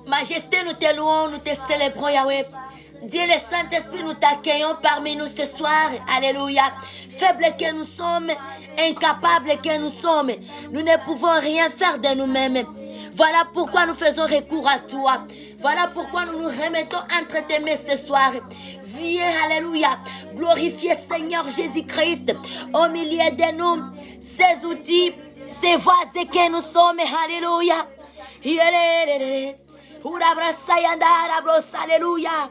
Majesté, nous te louons, nous te célébrons, Yahweh. Dieu le Saint-Esprit, nous t'accueillons parmi nous ce soir. Alléluia. Faibles que nous sommes, incapables que nous sommes, nous ne pouvons rien faire de nous-mêmes. Voilà pourquoi nous faisons recours à toi. Voilà pourquoi nous nous remettons entre tes mains ce soir. Viens, alléluia, glorifier Seigneur Jésus-Christ au milieu de nous. Ces outils, ces voisins que nous sommes, alléluia. Alléluia.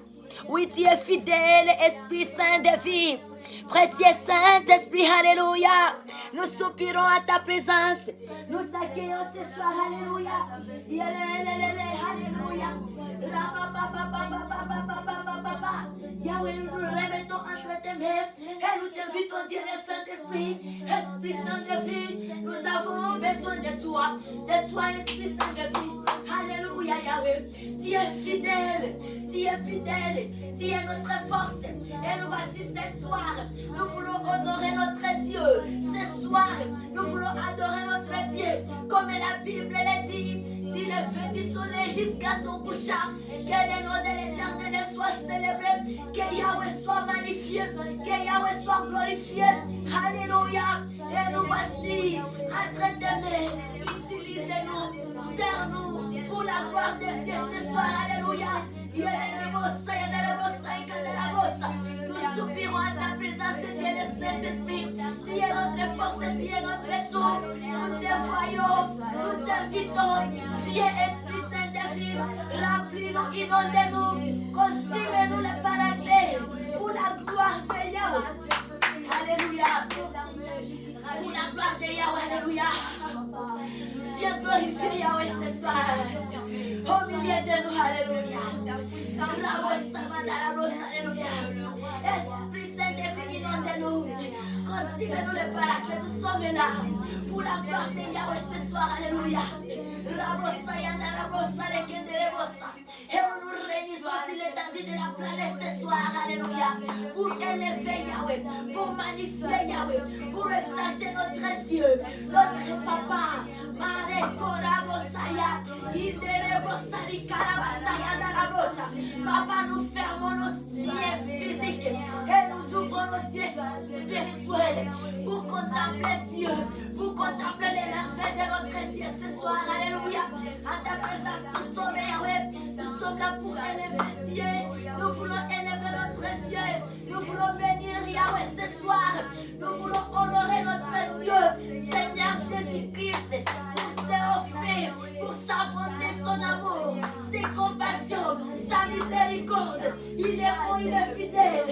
Oui, tu es fidèle, Esprit Saint de vie. Précieux Saint-Esprit, alléluia. Nous soupirons à ta présence. Nous t'accueillons ce soir, alléluia. Alléluia. Yahweh, nous nous remettons entre tes mains et nous t'invitons, Dieu le Saint-Esprit, Esprit Saint de vie. Nous avons besoin de toi, Esprit Saint de vie. Alléluia, Yahweh. Tu es fidèle, tu es fidèle, tu es notre force. Et nous voici ce soir, nous voulons honorer notre Dieu. Ce soir, nous voulons adorer notre Dieu. Comme la Bible le dit, tu le fais du soleil jusqu'à son couchant. Que le nom de l'Éternel soit célébré. Que Yahweh soit magnifié. Que Yahweh soit glorifié. Alléluia. Et nous voici entre tes mains. Utilisez-nous. Sers-nous pour la gloire de Dieu ce soir. Alléluia. Nous soupirons à ta présence, Dieu le Saint-Esprit. Tu es notre force, tu es notre tout. Nous te voyons, nous t'invitons. Viens, Esprit Saint-Esprit, remplis-nous, inondez-nous, consume-nous le paradis pour la gloire de Yahweh. Alléluia. Pour la gloire de Yahweh, alléluia. Dieu glorifie Yahweh ce soir. Au milieu de nous, alléluia. Alléluia. Esprit Saint-Esprit, inonde-nous. Consigne-nous le paraclet, nous sommes là. Pour la gloire de Yahweh ce soir, alléluia. Et on nous réunit sur l'étendue de la planète ce soir, alléluia. Pour élever Yahweh, pour magnifier Yahweh, pour exalter notre Dieu, notre Papa. Papa, nous fermons nos yeux physiques et nous ouvrons nos yeux spirituels pour contempler Dieu, pour contempler les merveilles de notre Dieu ce soir. Alléluia. À ta présence, nous sommes Yahweh. Nous sommes là pour élever Dieu. Nous voulons élever notre Dieu. Nous voulons bénir Yahweh ce soir. Nous voulons honorer notre Dieu, Seigneur Jésus-Christ, pour ses offertes, pour sa bonté, son amour, ses compassions, sa miséricorde. Il est bon, il est fidèle.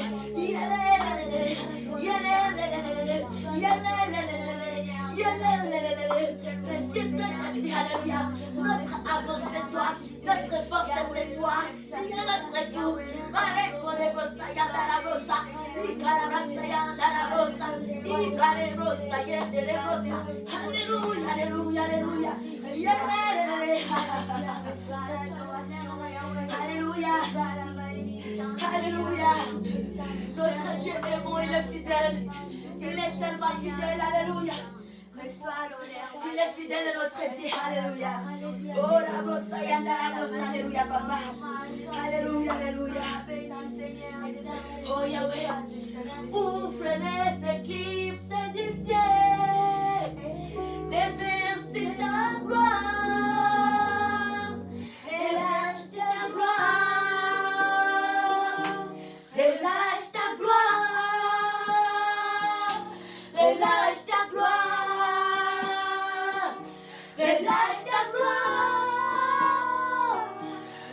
Alléluia. Notre amour c'est toi, notre force c'est toi, tu es notre tout. Alléluia, alléluia, alléluia. Alléluia. Alléluia. Notre Dieu est bon, il est fidèle. Il est tellement fidèle, alléluia. Il est fidèle à notre Dieu, alléluia. Oh, la brosse, alléluia, papa. Alléluia, alléluia. Oh, Yahweh, ouvre les éclipses du ciel, déverse ta gloire, relâche ta gloire, relâche ta gloire, relâche ta gloire, relâche ta gloire.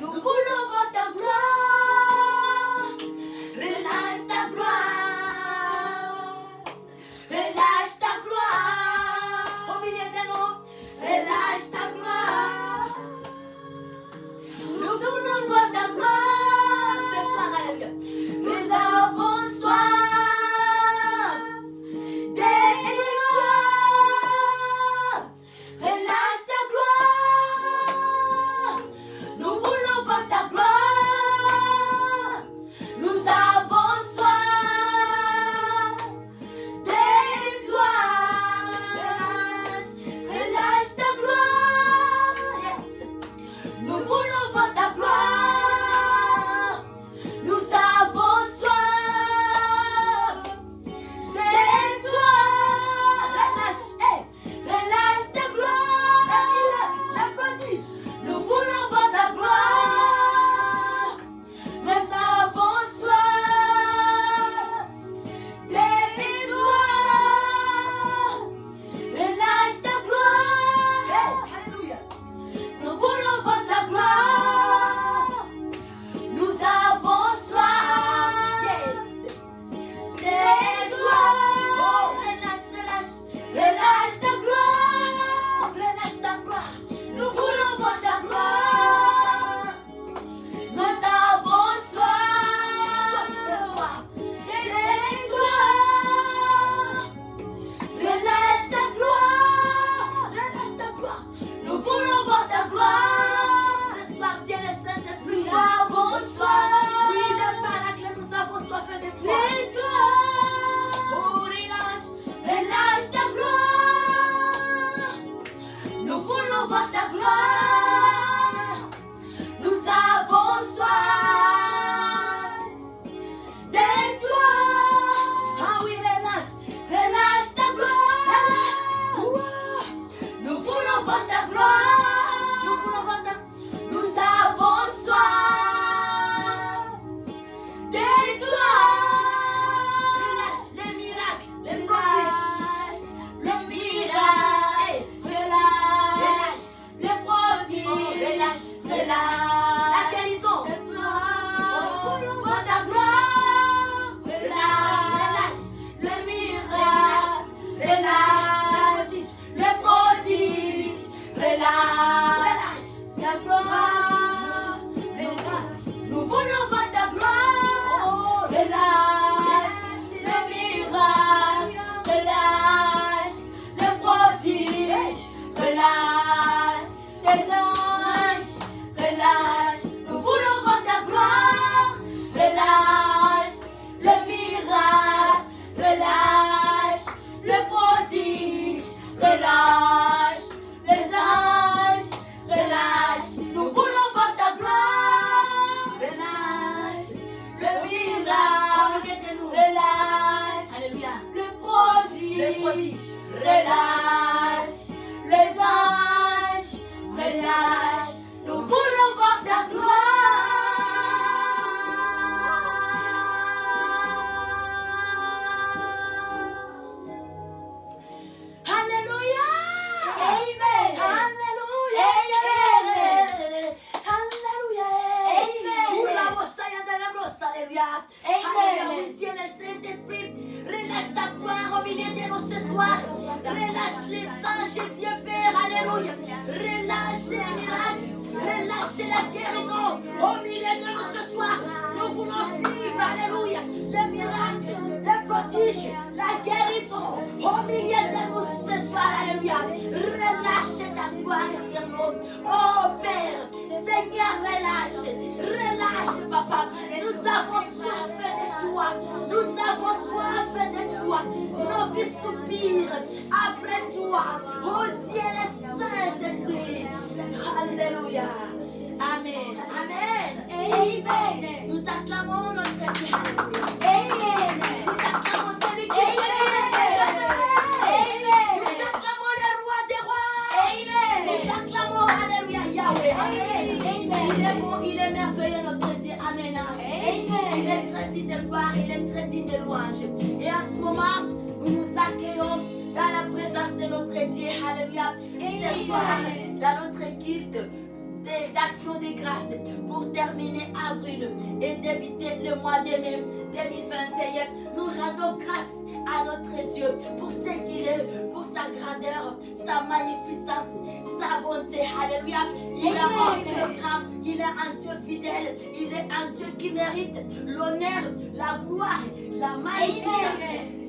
Nous voulons voir ta gloire, relâche ta gloire. gloire. Nous voulons voir ta gloire. Relâche le miracle. Relâche le prodige. Relâche tes anges. Relâche. Nous voulons voir ta gloire. Relâche le miracle. Relâche le prodige. Relâche les anges. Relâche. Nous voulons voir ta gloire. Relâche le miracle. Relâche. Alléluia. Le prodige. Relâche les anges. Relâche. Nous voulons voir ta gloire. Alléluia. Amen. Alléluia. Amen. Alléluia. Amen. Alléluia. Alléluia. Oui, Dieu, le Saint-Esprit, relâche ta gloire au milieu de nous ce soir. Relâche les anges, Dieu Père. Alléluia. Relâche les miracles. Relâche la guérison au milieu de nous ce soir. Nous voulons vivre, alléluia, le miracle, le prodige, la guérison au milieu de nous ce soir, alléluia. Relâche ta gloire sur nous. Oh Père, Seigneur, relâche, Papa. Nous avons soif de toi. Nous avons soif de toi. Nos vies soupirent après toi. Oh Dieu, le Saint-Esprit. Alléluia. Amen. Amen. Amen. Nous acclamons notre Dieu. Amen. Nous acclamons celui qui est Amen. Nous acclamons le roi des rois. Amen. Nous acclamons, alléluia, Yahweh. Amen. Il est bon, il est merveilleux, notre Dieu. Amen. Amen. Il est très digne de gloire, il est très digne de louange. Et en ce moment, nous nous accueillons dans la présence de notre Dieu. Alléluia. Ce soir, dans notre culte d'action de grâce pour terminer avril et débuter le mois de mai 2021, nous rendons grâce à notre Dieu pour ce qu'il est, pour sa grandeur, sa magnificence, sa bonté. Alléluia. Il est un Dieu grand, il est un Dieu fidèle, il est un Dieu qui mérite l'honneur, la gloire, la magnificence.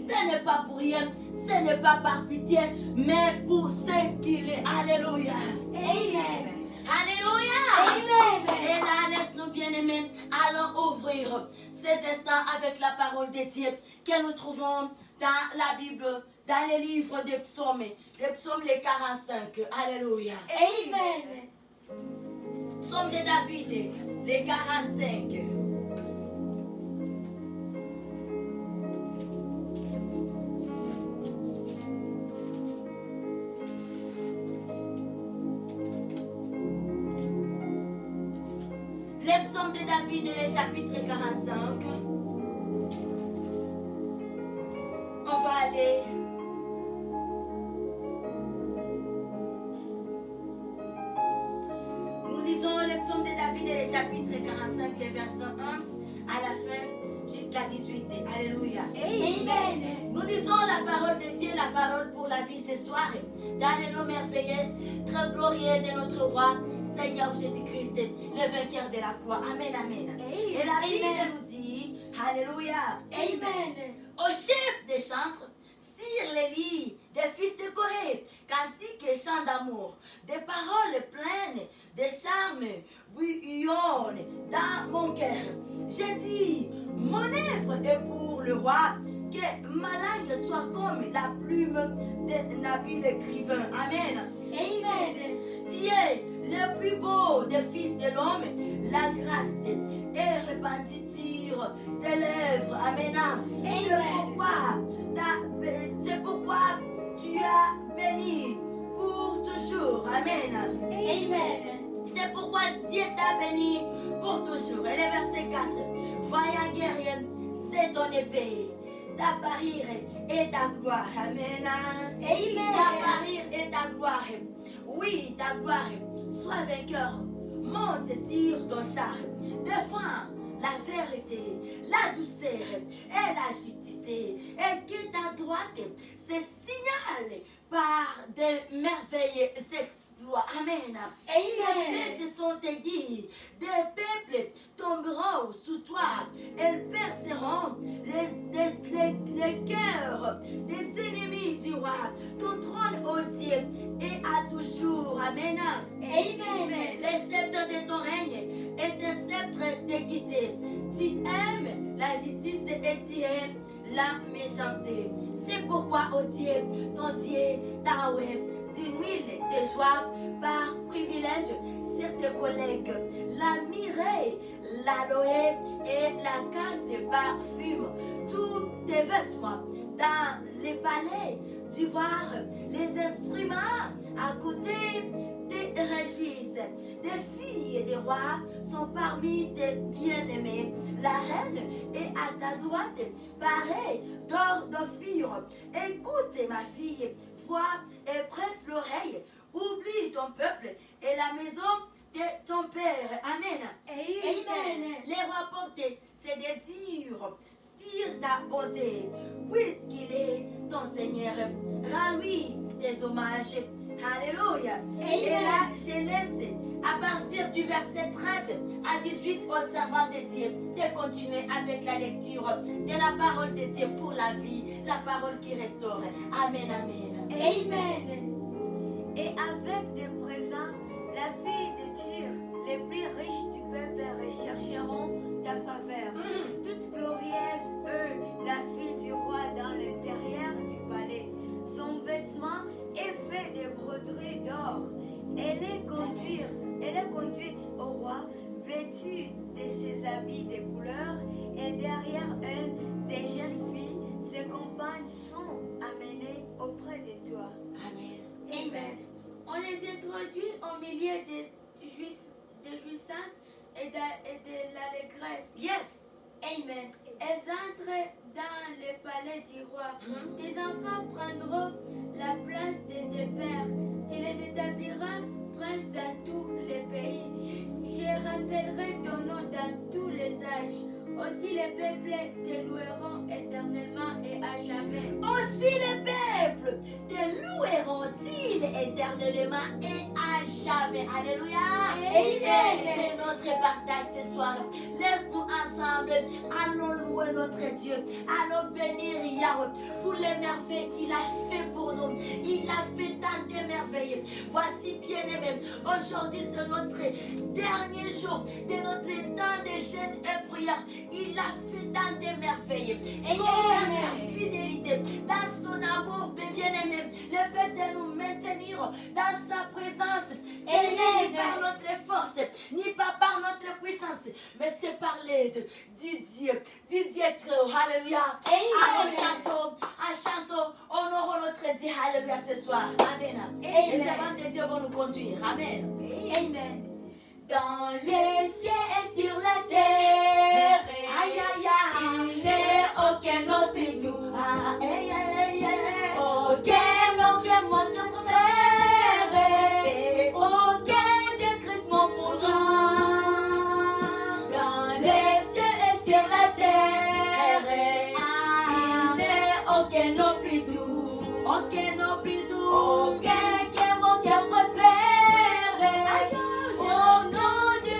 Ce n'est pas pour rien, ce n'est pas par pitié, mais pour ce qu'il est. Alléluia. Amen. Alléluia. Amen. Et là, laisse-nous bien-aimés, allons ouvrir ces instants avec la parole de Dieu que nous trouvons dans la Bible, dans les livres des psaumes, les 45. Alléluia. Amen. Psaume de David, les 45. Les psaumes de David et le chapitre 45. On va aller. Nous lisons les psaumes de David et le chapitre 45, les versets 1 à la fin jusqu'à 18. Alléluia. Amen. Nous lisons la parole de Dieu, la parole pour la vie ce soir, dans le nom merveilleux, très glorieux de notre roi, Seigneur Jésus-Christ, le vainqueur de la croix. Amen, amen. Et la Bible nous dit, alléluia. Amen. Au chef des chantres, sur les lits des fils de Corée, cantiques et chants d'amour, des paroles pleines de charme bouillonnent dans mon cœur. J'ai dit, mon œuvre est pour le roi, que ma langue soit comme la plume d'un habile écrivain. Amen. Amen. Dieu, le plus beau des fils de l'homme, la grâce est répandue sur tes lèvres. Amen. C'est pourquoi tu as béni pour toujours. Amen. Amen. C'est pourquoi Dieu t'a béni pour toujours. Et le verset 4. Voyant guerrier, c'est ton épée, ta parure et ta gloire. Amen. Amen. Ta parure et ta gloire. Oui, ta gloire. Sois vainqueur. Monte sur ton char. Défends la vérité, la douceur et la justice. Et que ta droite se signale par des merveilles exploits. exploits. Amen. Amen. Les flèches sont aiguës. Des peuples tomberont sous toi. Elles perceront les cœurs des ennemis du roi. Ton trône, ô Dieu, est à toujours. Amen. Amen. Les sceptres de ton règne est un sceptre d'équité. Tu aimes la justice et tu aimes la méchanceté. C'est pourquoi, ô Dieu, ton Dieu, Yahweh, d'une huile de joie par privilège sur tes collègues. La myrrhe, l'aloe et la casse parfument tous tes vêtements. Dans les palais, tu vois les instruments à côté des régisses. Des filles des rois sont parmi tes bien-aimés. La reine est à ta droite, pareille d'or d'Ophir. Écoute, ma fille, vois et prête l'oreille. Oublie ton peuple et la maison de ton père. Amen. Amen. Les rois portent ses désirs sur ta beauté, puisqu'il est ton Seigneur. Rends-lui tes hommages. Alléluia. Et là, je laisse à partir du verset 13 à 18 aux servants de Dieu de continuer avec la lecture de la parole de Dieu pour la vie, la parole qui restaure. Amen, amen. Amen. Et avec des présents, la fille de Tyr, les plus riches du peuple rechercheront ta faveur. Toute glorieuse, la fille du roi dans l'intérieur du palais. Son vêtement est fait de broderies d'or. Elle est conduite au roi, vêtue de ses habits de couleur, et derrière elle, des jeunes filles, ses compagnes sont amenées auprès de toi. Amen. Amen. On les introduit au milieu de jouissance et de l'allégresse. Yes. Amen. Elles entrent dans le palais du roi. Tes enfants prendront la place de tes pères. Tu les établiras princes dans tous les pays. Je rappellerai ton nom dans tous les âges. Aussi les peuples te loueront éternellement et à jamais. Aussi les peuples te loueront-ils éternellement et à jamais. Alléluia. Amen. C'est notre partage ce soir. Laisse-nous ensemble, allons louer notre Dieu. Allons bénir Yahweh pour les merveilles qu'il a fait pour nous. Il a fait tant de merveilles. Voici, bien-aimés, aujourd'hui c'est notre dernier jour de notre temps de jeûne et prière. Il a fait tant de merveilles. Et dans sa fidélité, dans son amour, bien-aimé, le fait de nous maintenir dans sa présence, et ni par notre force, ni pas par notre puissance, mais c'est par l'aide du Dieu très haut. Alléluia. En chantons, honorons notre Dieu. Alléluia ce soir. Amen. Les servants de Dieu vont nous conduire. Amen. Amen. Dans les cieux et sur la terre, Aïe, aïe, aïe. il n'est aucun autre doux. Aïe, aïe, aïe. Aucun monde préféré, aucun décrissement pour nous. Dans les cieux et sur la terre, il n'est aucun nom plus doux. Aucun nom plus doux. Aucun qui est mon cœur préféré. Au nom de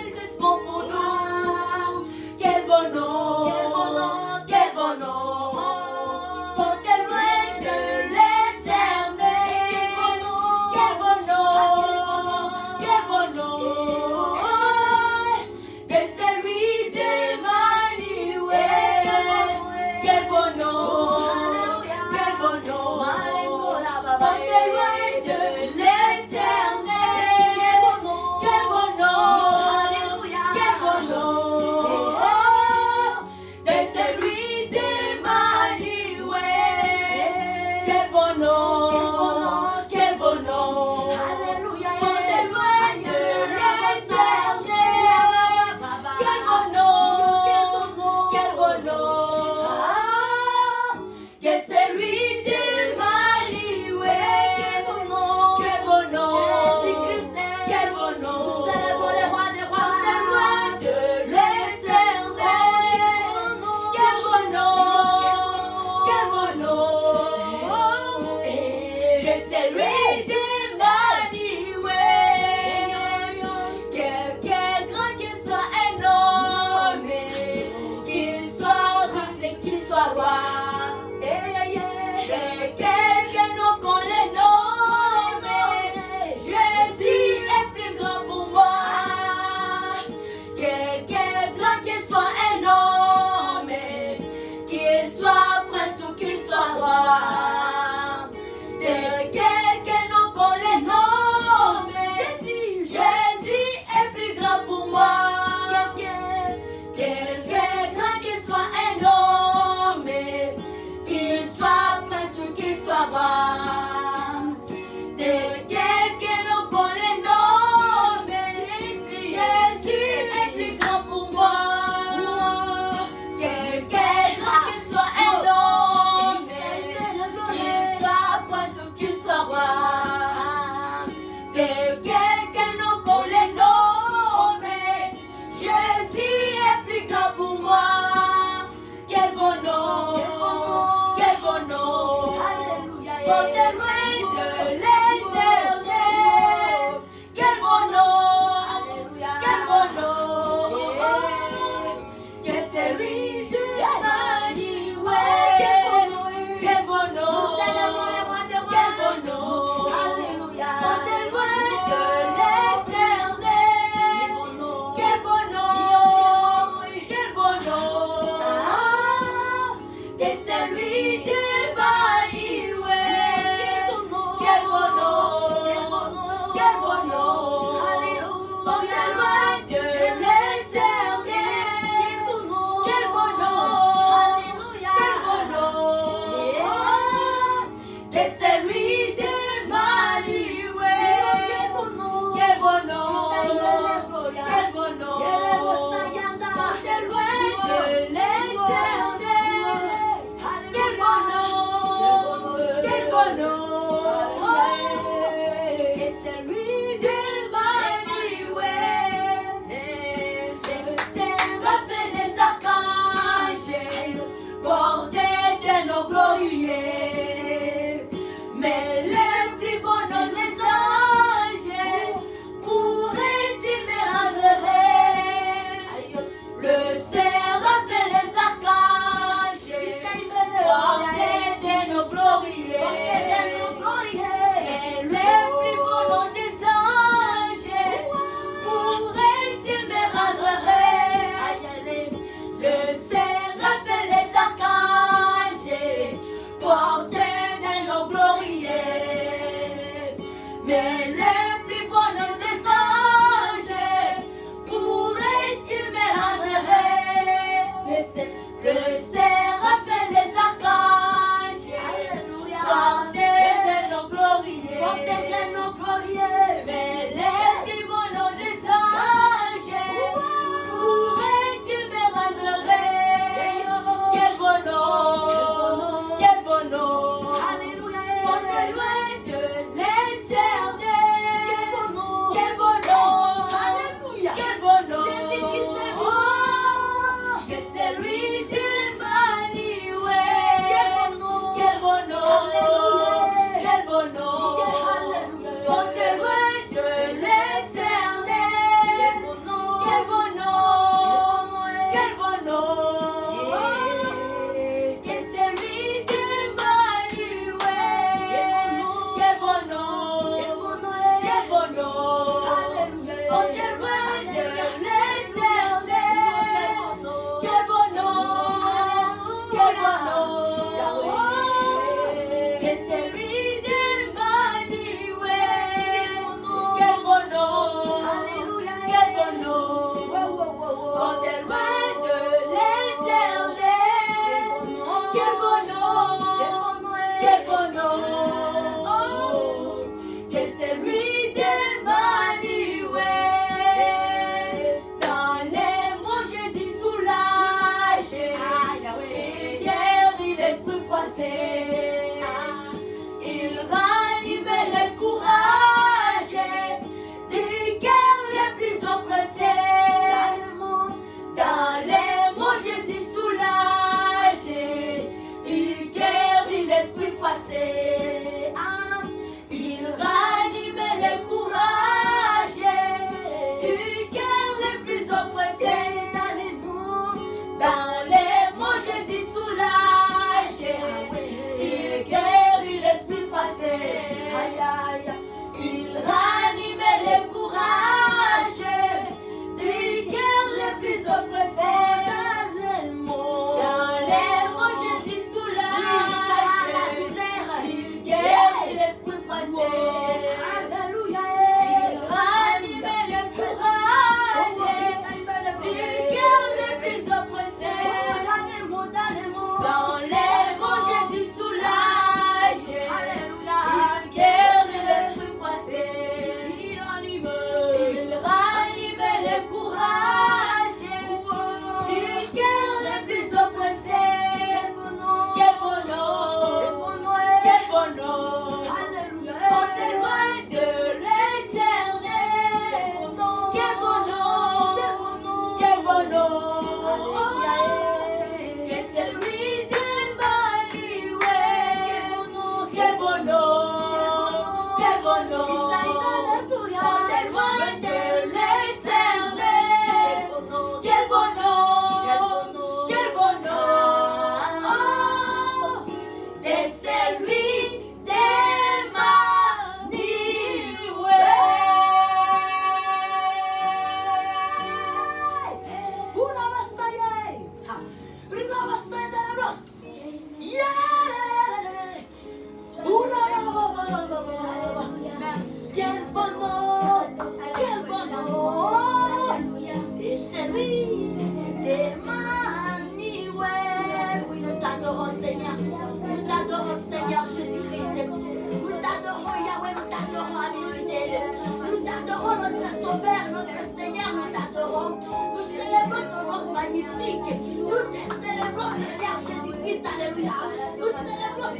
magnifique. Nous te célébrons, Seigneur Jésus-Christ, alléluia. Nous célébrons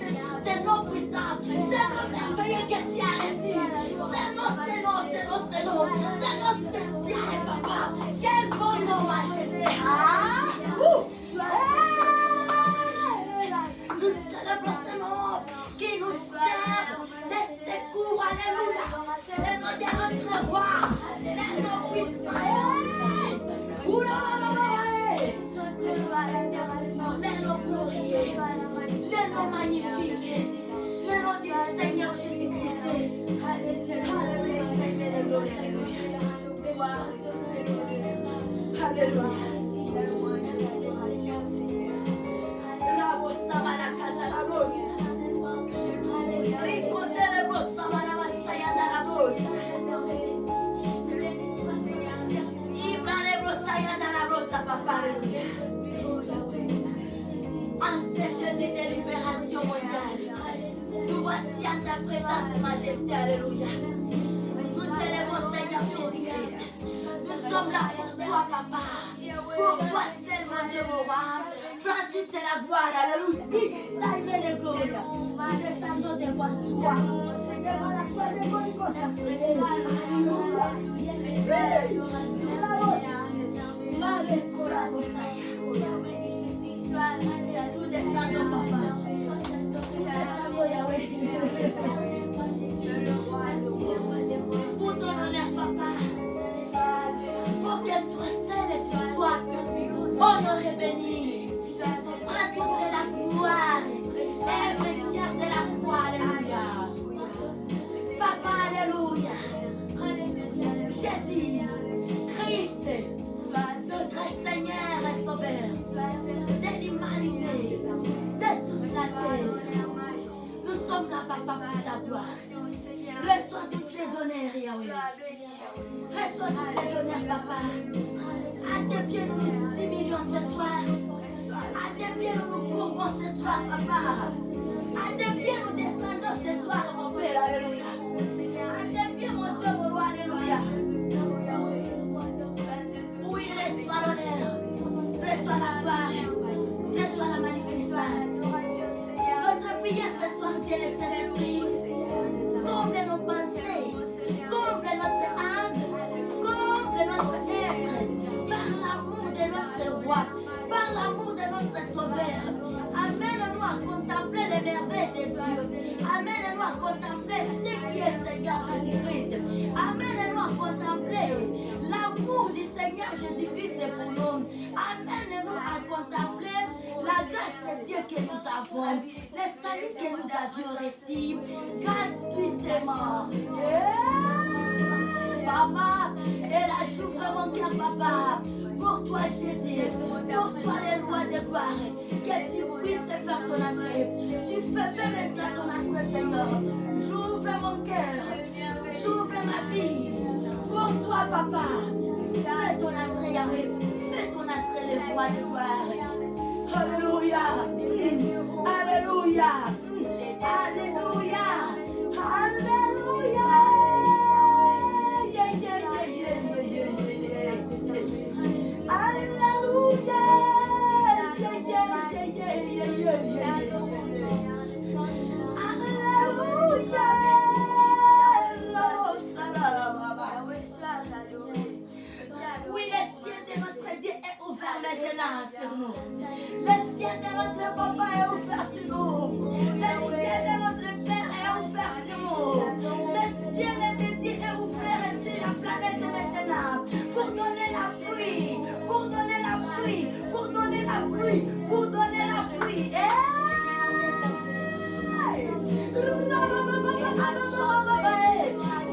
ces noms puissants, ces noms merveilleux que tu as reçus. Ces noms spécial, papa. Quel bon nom, majesté. Nous célébrons ces noms qui nous servent de secours, alléluia. Les noms de notre roi, les noms puissants. Les noms glorieux, les noms magnifiques, les noms du Seigneur Jésus-Christ. Alléluia. En ces jeûnes de libération mondiale, nous voici à ta présence, majesté, alléluia. Nous t'élèvons, Seigneur Jésus-Christ. Nous sommes là pour toi, papa. Pour toi seulement, Dieu mon roi. Prends toute la gloire, alléluia. Ta humaine et gloria. Nous descendons devant toi. Devant la croix de Golgotha. Alléluia. Nous descendons, papa. Pour ton honneur, papa. Pour que toi seul et tu sois honoré, béni. Prends toute la gloire et vainqueur de la croix, alléluia. Papa, alléluia. Jésus, Christ, notre Seigneur et Sauveur de l'humanité, de toute la terre. Nous sommes là, papa, pour ta gloire. Reçois toutes les honneurs, Yahweh. Reçois tous les honneurs, papa. À tes pieds, nous nous humilions ce soir. À tes pieds, nous nous courbons ce soir, papa. À tes pieds, nous descendons ce soir, mon Père, alléluia. À tes pieds, mon Dieu, mon roi, alléluia. Oui, reçois l'honneur. Reçois la gloire. Reçois la magnificence. Notre prière ce soir, Dieu le Saint-Esprit. Comble nos pensées. Comble notre âme. Comble notre être. Par l'amour de notre roi. Par l'amour de notre sauveur. Amène-nous à contempler les merveilles de Dieu. Amène-nous à contempler ce qui est Seigneur Jésus-Christ. Amène-nous à contempler l'amour du Seigneur Jésus-Christ pour nous. Amène-nous à contempler la grâce de Dieu que nous avons. Le salut que nous avions reçu gratuitement. Papa, et la j'ouvre mon cœur, papa. Pour toi, Jésus, pour toi, les rois de gloire, que tu puisses faire ton entrée. Tu fais maintenant ton entrée, Seigneur. J'ouvre mon cœur, j'ouvre ma vie. Pour toi, papa, fais ton entrée, Yahweh. Fais ton entrée, les rois de gloire. Alléluia. Alléluia. Alléluia. Alléluia. Oui, le ciel de notre Dieu est ouvert maintenant sur nous. Le ciel de notre papa est ouvert sur nous. Le ciel de notre père est ouvert sur nous. Le ciel de Dieu est ouvert sur la planète maintenant. Pour donner la pluie. Pour donner la pluie. Pour donner la pluie. Pour donner la pluie.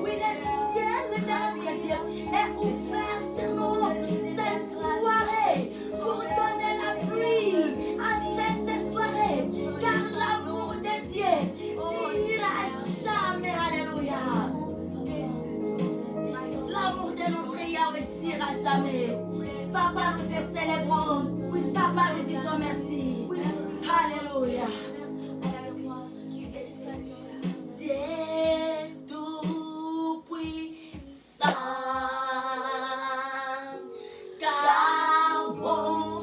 Oui, le ciel de notre Dieu est ouvert sur nous cette soirée pour donner la pluie à cette soirée, car l'amour de Dieu n'ira jamais, alléluia. L'amour de notre Yahweh n'ira jamais. Papa, nous te célébrons. Papa, nous disons merci. Alléluia. Dieu tout-puissant, car bon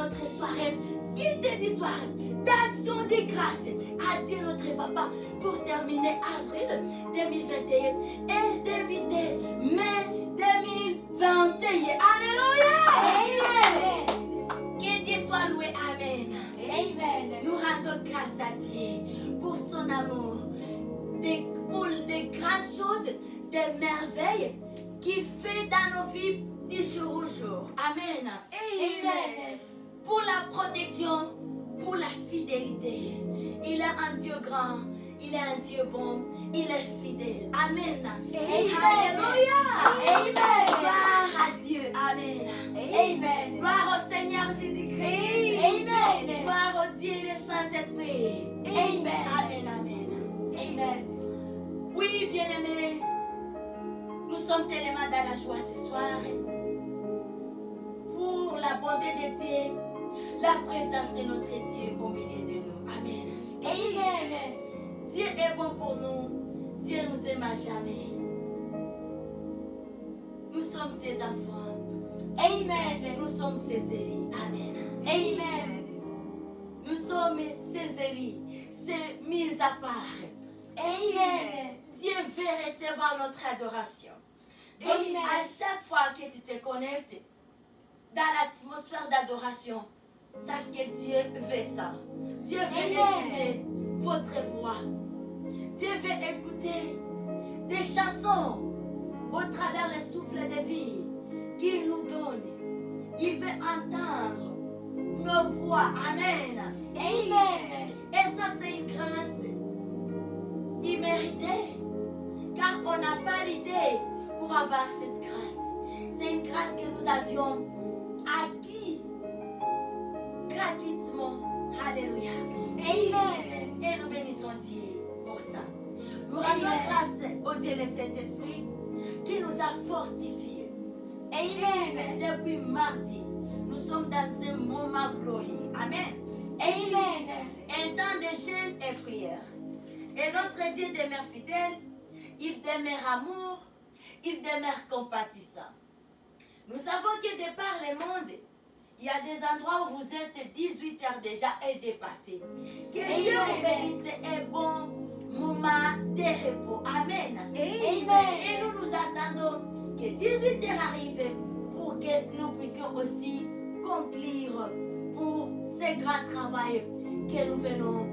notre soirée, qu'il te dit soirée d'action de grâce à Dieu notre Papa pour terminer avril 2021 et débuter mai 2021. Alléluia! Amen. Que Dieu soit loué. Amen. Amen. Nous rendons grâce à Dieu pour son amour, pour des grandes choses, des merveilles qu'il fait dans nos vies du jour au jour. Amen. Amen. Pour la protection, pour la fidélité. Il est un Dieu grand, il est un Dieu bon, il est fidèle. Amen. Alléluia. Amen. Gloire à Dieu. Amen. Amen. Gloire au Seigneur Jésus-Christ. Amen. Gloire au Dieu et le Saint-Esprit. Amen. Amen. Amen. Amen. Oui, bien-aimés, nous sommes tellement dans la joie ce soir. Pour la bonté de Dieu, la présence de notre Dieu au milieu de nous. Amen. Amen. Dieu est bon pour nous. Dieu nous aime à jamais. Nous sommes ses enfants. Amen. Nous sommes ses élus. Amen. Amen. Nous sommes ses élus, ses mis à part. Amen. Dieu veut recevoir notre adoration. Donc, Amen. à chaque fois que tu te connectes dans l'atmosphère d'adoration, sache que Dieu veut ça. Dieu veut Amen. écouter votre voix. Dieu veut écouter des chansons au travers le souffle de vie qu'il nous donne. Il veut entendre nos voix. Amen. Amen. Et ça, c'est une grâce imméritée. Car on n'a pas l'idée pour avoir cette grâce. C'est une grâce que nous avions acquis gratuitement. Alléluia. Amen. Et nous bénissons Dieu pour ça. Nous Amen. rendons grâce au Dieu le Saint-Esprit qui nous a fortifiés. Amen. Depuis mardi, nous sommes dans un moment glorieux. Amen. Amen. Un temps de jeûne et prière. Et notre Dieu demeure fidèle, il demeure amour, il demeure compatissant. Nous savons que de par le monde, il y a des endroits où vous êtes 18 heures déjà et dépassé. Que Dieu vous bénisse un bon moment de repos. Amen. Amen. Et nous nous attendons que 18 heures arrivent pour que nous puissions aussi conclure pour ce grand travail que nous venons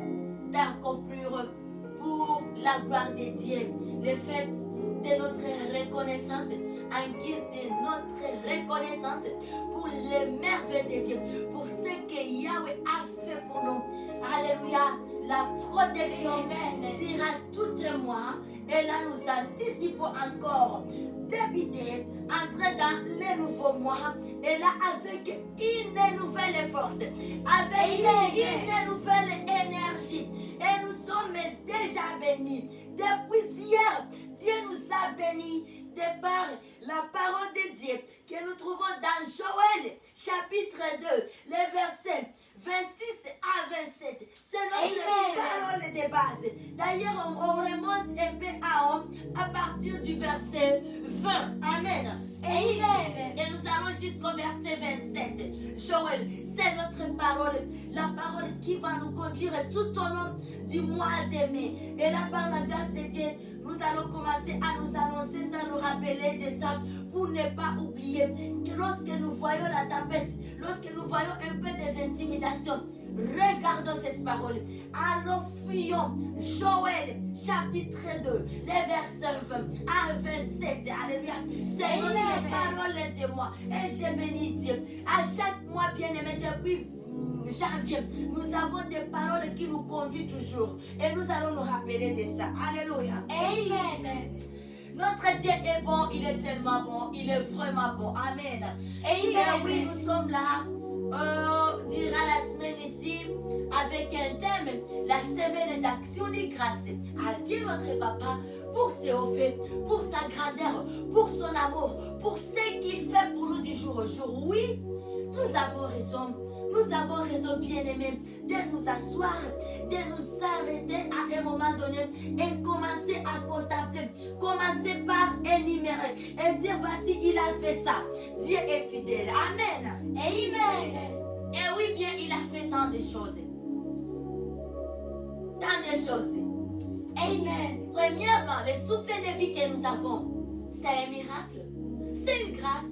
d'accomplir pour la gloire de Dieu. Le fait de notre reconnaissance, en guise de notre reconnaissance pour les merveilles de Dieu, pour ce que Yahweh a fait pour nous. Alléluia. La protection sera tout un mois. Et là, nous anticipons encore débuter, entrer dans les nouveaux mois. Et là, avec une nouvelle force, avec une nouvelle énergie. Et nous sommes déjà bénis. Depuis hier, Dieu nous a bénis de par la parole de Dieu que nous trouvons dans Joël chapitre 2, les versets 26 à 27. C'est notre parole de base. D'ailleurs, on remonte un peu à partir du verset 20. Amen. Amen. Et nous allons jusqu'au verset 27. Joël, c'est notre parole. La parole qui va nous conduire tout au long du mois de mai. Et là, par la grâce de Dieu, nous allons commencer à nous annoncer ça, nous rappeler de ça, pour ne pas oublier que lorsque nous voyons la tempête, lorsque nous voyons un peu des intimidations, regardons cette parole. Alors fuyons. Joël, chapitre 2, les versets 20 à 27. Alléluia. C'est notre parole de moi. Et je bénis Dieu. À chaque mois, bien-aimé, depuis janvier, nous avons des paroles qui nous conduisent toujours. Et nous allons nous rappeler de ça. Alléluia. Amen. Notre Dieu est bon, il est tellement bon, il est vraiment bon. Amen. Amen. Et oui, nous sommes là, durant la semaine ici, avec un thème, la semaine d'action de grâce. À Dieu notre Papa, pour ses hauts faits, pour sa grandeur, pour son amour, pour ce qu'il fait pour nous du jour au jour. Oui, nous avons raison. Nous avons raison, bien-aimés, de nous asseoir, de nous arrêter à un moment donné et commencer à contempler. Commencer par énumérer et dire voici, il a fait ça. Dieu est fidèle. Amen. Amen. Et oui, bien, il a fait tant de choses. Tant de choses. Amen. Premièrement, le souffle de vie que nous avons, c'est un miracle. C'est une grâce.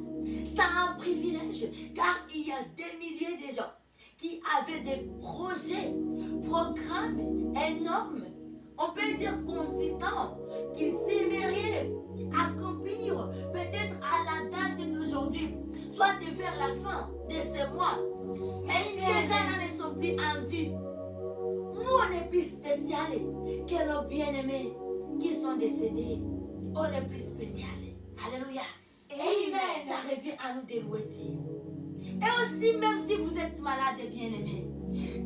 C'est un privilège. Car il y a des milliers de gens qui avaient des projets, programmes énormes, on peut dire consistants, qu'ils aimeraient accomplir peut-être à la date d'aujourd'hui, soit de vers la fin de ce mois. Mais ces gens-là ne sont plus en vie. Nous, on est plus spécial que nos bien-aimés qui sont décédés. On est plus spécial. Alléluia. Amen. Ça revient à nous de louer Dieu. Et aussi, même si vous êtes malade et bien-aimé,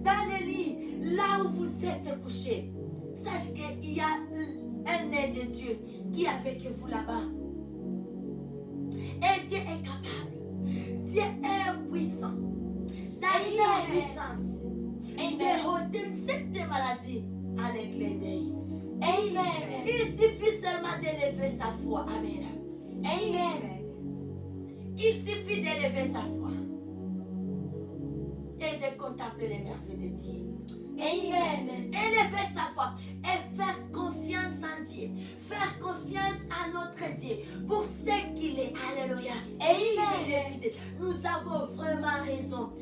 dans le lit, là où vous êtes couché, sachez qu'il y a un aide de Dieu qui est avec vous là-bas. Et Dieu est capable. Dieu est puissant. Dans sa puissance, déroter cette maladie en un clin d'œil. Amen. Il suffit seulement d'élever sa foi. Amen. Amen. Il suffit d'élever sa foi et de contempler les merveilles de Dieu. Amen. Élever sa foi et faire confiance en Dieu. Faire confiance à notre Dieu pour ce qu'il est. Alléluia. Amen. Nous avons vraiment raison.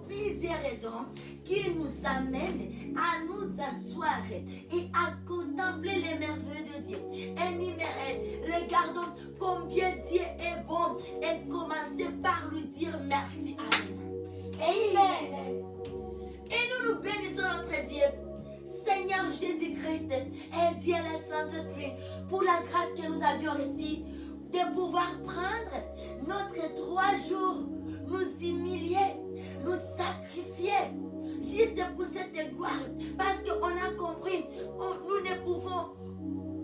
Plusieurs raisons qui nous amènent à nous asseoir et à contempler les merveilles de Dieu. Énumérer. Regardons combien Dieu est bon et commencer par lui dire merci. Amen. Amen. Et nous nous bénissons notre Dieu, Seigneur Jésus-Christ et Dieu le Saint-Esprit, pour la grâce que nous avions reçue de pouvoir prendre notre 3 jours, nous humilier, nous sacrifier, juste pour cette gloire. Parce qu'on a compris, nous ne pouvons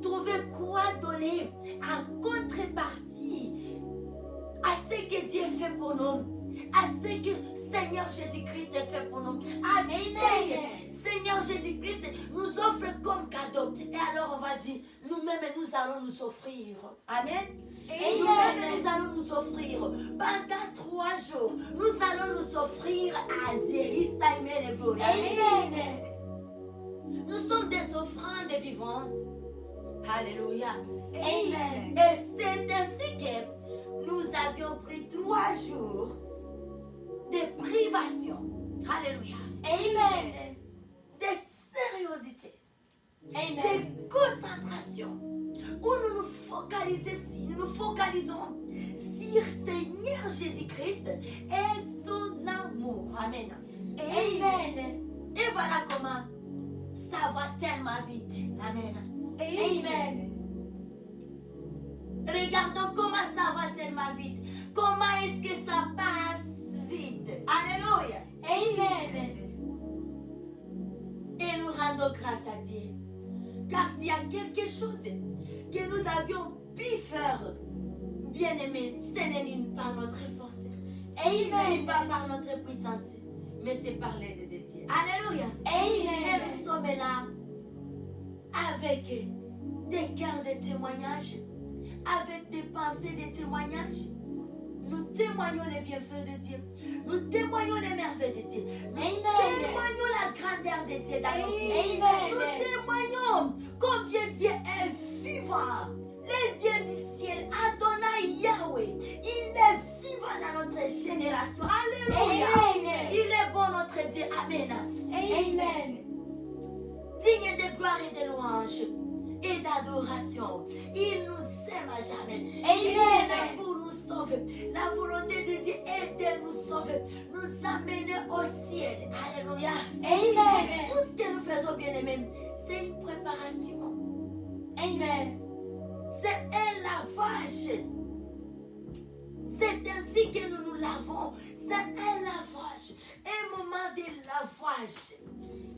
trouver quoi donner en contrepartie à ce que Dieu fait pour nous, à ce que Seigneur Jésus-Christ fait pour nous. Seigneur Jésus-Christ nous offre comme cadeau. Et alors on va dire, nous-mêmes nous allons nous offrir. Amen. Nous-mêmes nous allons nous offrir. Pendant 3 jours, nous allons nous offrir à Dieu. Amen. Nous sommes des offrandes vivantes. Alléluia. Amen. Et c'est ainsi que nous avions pris 3 jours de privation. Alléluia. Amen. De sérieuxité. Amen. De concentration. Où nous nous focalisons sur Seigneur Jésus-Christ et son amour. Amen. Amen. Et voilà comment ça va tellement vite. Amen. Amen. Regardons comment ça va tellement vite. Comment est-ce que ça passe vite. Alléluia. Amen. Et nous rendons grâce à Dieu. Car s'il y a quelque chose que nous avions pu faire, bien aimé, ce n'est pas notre force. Amen. Pas par notre puissance, mais c'est par l'aide de Dieu. Alléluia. Amen. Et nous sommes là avec des cœurs de témoignage, avec des pensées de témoignage. Nous témoignons les bienfaits de Dieu. Nous témoignons les merveilles de Dieu. Nous témoignons la grandeur de Dieu dans nos vies. Nous témoignons combien Dieu est vivant. Le Dieu du ciel, Adonai Yahweh, il est vivant dans notre génération. Alléluia. Amen. Il est bon notre Dieu. Amen. Amen. Digne de gloire et de louange et d'adoration. Il nous aime à jamais. Amen. Il est là pour nous sauver. La volonté de Dieu est de nous sauver, nous amener au ciel. Alléluia. Amen. Tout ce que nous faisons, bien aimés, c'est une préparation. Amen. C'est un lavage. C'est ainsi que nous nous lavons. C'est un lavage. Un moment de lavage.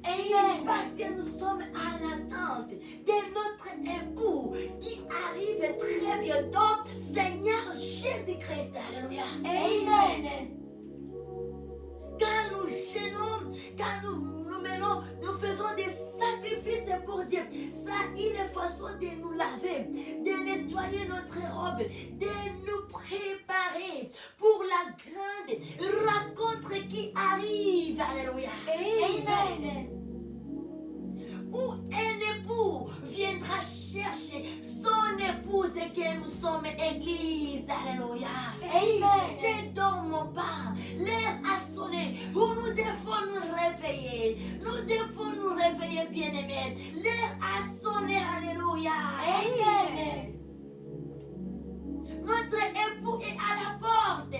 Amen. Parce que nous sommes à l'attente de notre époux qui arrive très bientôt, Seigneur Jésus-Christ. Alléluia. Amen. Quand nous gênons, quand nous menons, nous faisons des sacrifices pour Dieu. Ça a une façon de nous laver, de nettoyer notre robe, de nous préparer pour la grande rencontre qui nous sommes église. Alléluia. Amen. Ne dormons pas. L'heure a sonné où nous devons nous réveiller. Nous devons nous réveiller, bien-aimés. L'heure a sonné. Alléluia. Amen. Notre époux est à la porte.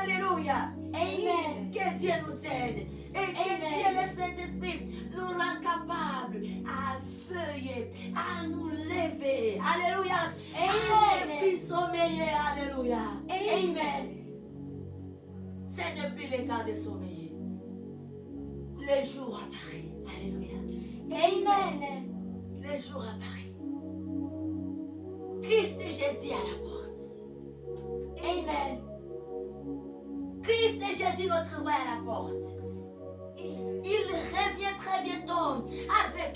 Alléluia. Amen. Que Dieu nous aide. Et que Amen. Dieu, le Saint-Esprit, nous rend capables à feuiller, à nous lever. Alléluia. Amen. À ne plus sommeiller. Alléluia. Amen. Ce n'est plus le temps de sommeiller. Le jour apparaît. Alléluia. Amen. Le jour apparaît. Christ et Jésus à la porte. Amen. Christ et Jésus, notre roi à la porte. Il revient très bientôt avec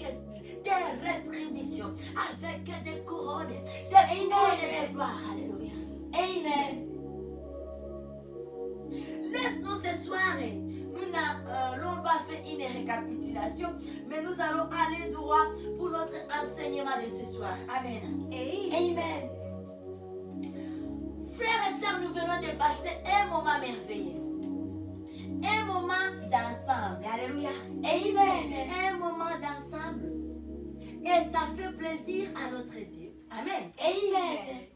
des rétributions, avec des couronnes, de gloire. Alléluia. Amen. Laisse-nous ce soir, nous n'allons pas faire une récapitulation, mais nous allons aller droit pour notre enseignement de ce soir. Amen. Amen. Frères et sœurs, nous venons de passer un moment merveilleux. Un moment d'ensemble. Alléluia. Amen. Un moment d'ensemble. Et ça fait plaisir à notre Dieu. Amen. Amen.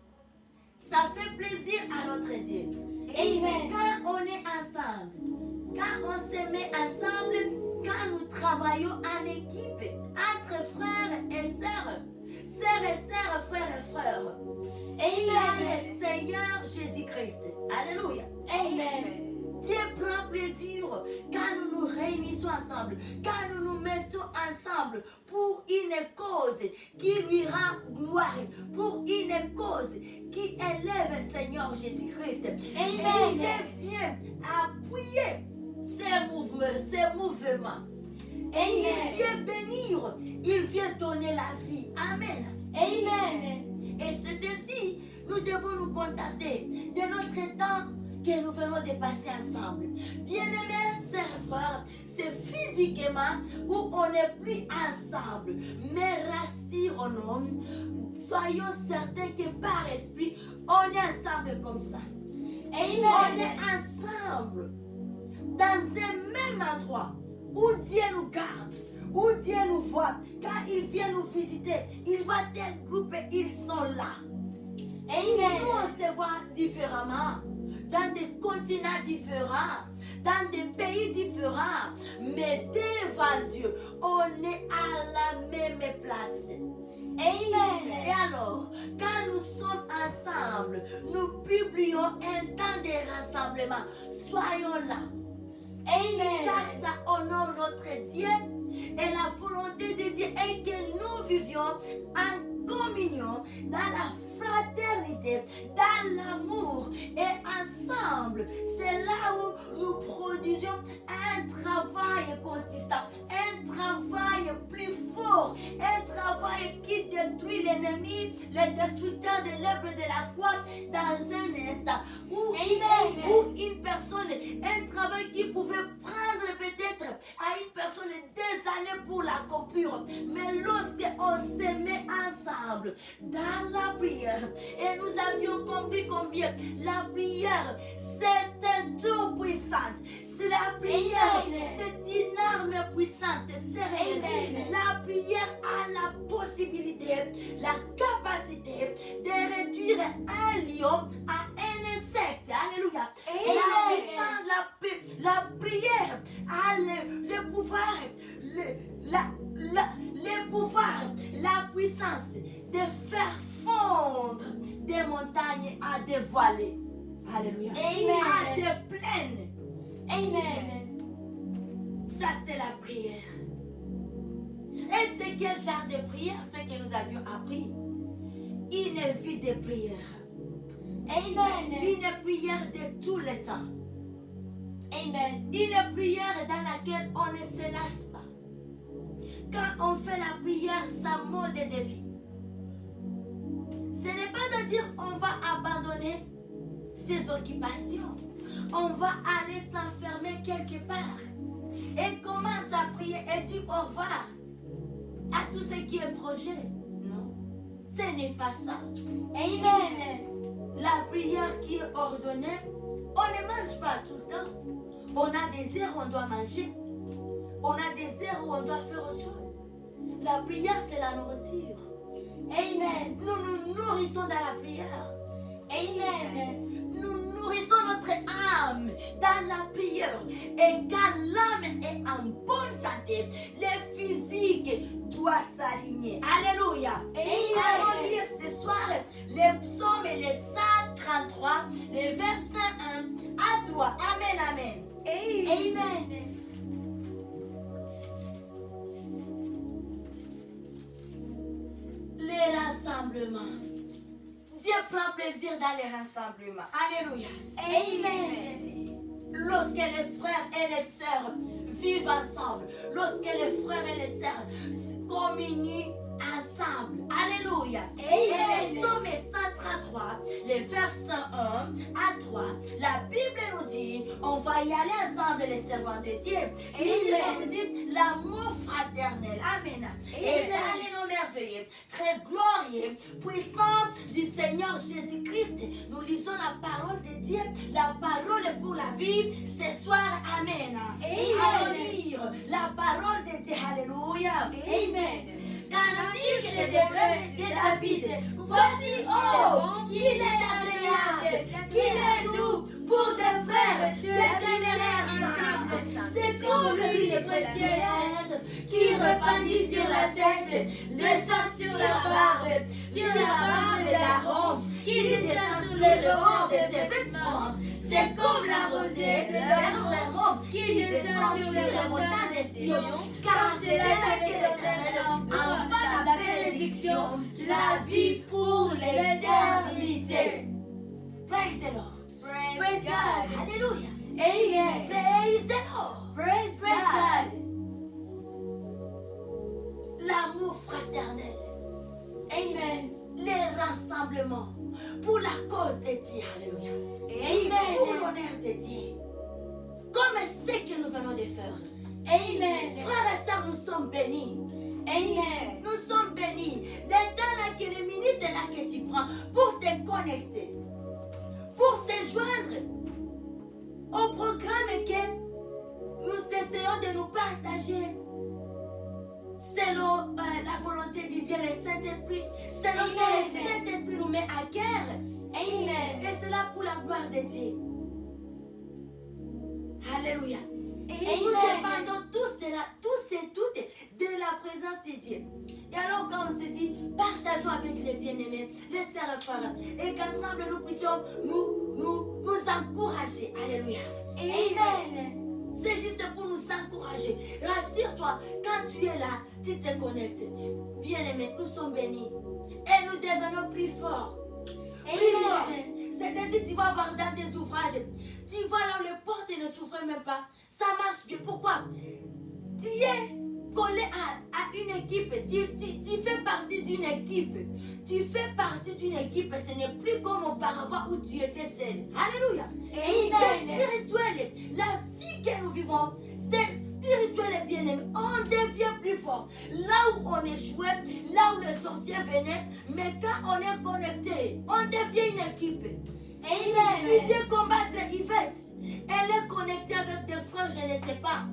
Ça fait plaisir à notre Dieu. Amen. Quand on est ensemble, quand on se met ensemble, quand nous travaillons en équipe, entre frères et sœurs, frères et frères, il y a le Seigneur Jésus-Christ. Alléluia. Amen. Dieu prend plaisir quand nous nous réunissons ensemble, quand nous nous mettons ensemble pour une cause qui lui rend gloire, pour une cause qui élève le Seigneur Jésus-Christ. Amen. Et Dieu vient appuyer ces mouvements. Amen. Il vient bénir, il vient donner la vie. Amen. Amen. Et c'est ainsi, nous devons nous contenter de notre temps que nous venons de passer ensemble. Bien-aimés, sœurs et frères, c'est physiquement où on n'est plus ensemble. Mais rassurons-nous, soyons certains que par esprit, on est ensemble comme ça. Amen. On est ensemble dans un même endroit où Dieu nous garde, où Dieu nous voit. Quand il vient nous visiter, il voit tel groupe et ils sont là. Amen. Nous, on se voit différemment, dans des continents différents, dans des pays différents, mais devant Dieu, on est à la même place. Amen. Et alors, quand nous sommes ensemble, nous publions un temps de rassemblement. Soyons là. Amen. Car ça honore notre Dieu et la volonté de Dieu est que nous vivions en communion, dans la fraternité, dans l'amour et ensemble. C'est là où nous produisions un travail consistant, un travail plus fort, un travail qui détruit l'ennemi, le destructeur de l'œuvre de la croix dans un instant. Ou une personne, un travail qui pouvait prendre peut-être à une personne des années pour l'accomplir. Mais lorsqu'on se met ensemble dans la prière, et nous avions compris combien la prière, c'est un tout puissant. C'est la prière, c'est une arme puissante. C'est la prière a la possibilité, la capacité de réduire un lion à un insecte. Alléluia. La puissance, la prière a le pouvoir, le pouvoir, la puissance de faire fondre des montagnes à dévoiler. Alléluia. Amen. À des plaines. Amen. Ça, c'est la prière. Et c'est quel genre de prière? Ce que nous avions appris. Une vie de prière. Amen. Une prière de tout le temps. Amen. Une prière dans laquelle on ne se lasse pas. Quand on fait la prière, ça mode de vie. Ce n'est pas à dire on va abandonner ses occupations. On va aller s'enfermer quelque part et commence à prier et dire au revoir à tout ce qui est projet. Non. Ce n'est pas ça. Amen. La prière qui est ordonnée, on ne mange pas tout le temps. On a des heures où on doit manger. On a des heures où on doit faire autre chose. La prière, c'est la nourriture. Amen. Nous nous nourrissons dans la prière. Amen. Nous nourrissons notre âme dans la prière. Et quand l'âme est en bonne santé, le physique doit s'aligner. Alléluia. Amen. Allons lire ce soir les psaumes et les 133, les versets 1 à 3. Amen, amen. Amen. Les rassemblements. Dieu prend plaisir dans les rassemblements. Alléluia. Amen. Lorsque les frères et les sœurs vivent ensemble, lorsque les frères et les sœurs communient ensemble. Alléluia. Et le psaume 133, les versets 1 à 3, la Bible nous dit, on va y aller ensemble les servants de Dieu. Ici, on nous dit l'amour fraternel. Amen. Et dans les noms merveilleux, très glorieux, puissant du Seigneur Jésus-Christ, nous lisons la parole de Dieu, la parole pour la vie, ce soir. Amen. Allons lire la parole de Dieu. Alléluia. Amen. Cantique de David. Voici, oh, qu'il est agréable, qu'il est doux pour des frères de téméraires ensemble. C'est comme l'huile précieuse qui répandit sur la tête, descend sur la barbe d'Aaron, qui descend sur le haut de ses vêtements. C'est comme la rosée de l'Hermon qui descend sur les montagnes de Sion, car c'est là que l'Éternel envoie la bénédiction, la vie pour l'éternité. Praise the Lord. Praise God. Alléluia. Amen. Praise the Lord. Praise God. L'amour fraternel. Amen. Les rassemblements pour la cause de Dieu. Alléluia. Amen. Pour l'honneur de Dieu. Comme ce que nous venons de faire. Amen. Frères et sœurs, nous sommes bénis. Amen. Nous sommes bénis. Les temps là, que les minutes là que tu prends pour te connecter, pour se joindre au programme que nous essayons de nous partager selon la volonté de Dieu, le Saint-Esprit, selon que le Saint-Esprit nous met à cœur. Amen. Et c'est là pour la gloire de Dieu. Alléluia. Et nous dépendons tous et toutes de la présence de Dieu. Et alors quand on se dit, partageons avec les bien-aimés, les sœurs et frères, et qu'ensemble nous puissions nous encourager. Alléluia. Amen. C'est juste pour nous encourager. Rassure-toi, quand tu es là, tu te connectes. Bien-aimés, nous sommes bénis. Et nous devenons plus forts. Amen. C'est-à-dire, tu vas voir dans tes ouvrages, tu vas dans les portes et ne souffres même pas. Ça marche bien. Pourquoi? Tu es collé à une équipe. Tu fais partie d'une équipe. Tu fais partie d'une équipe. Ce n'est plus comme auparavant où tu étais seul. Alléluia. C'est spirituel. La vie que nous vivons, c'est spirituel et bien-aimé. On devient plus fort. Là où on échouait, là où les sorciers venaient, mais quand on est connecté, on devient une équipe. Amen. Tu viens combattre Yvette. Elle est connectée avec des frères, je ne sais pas,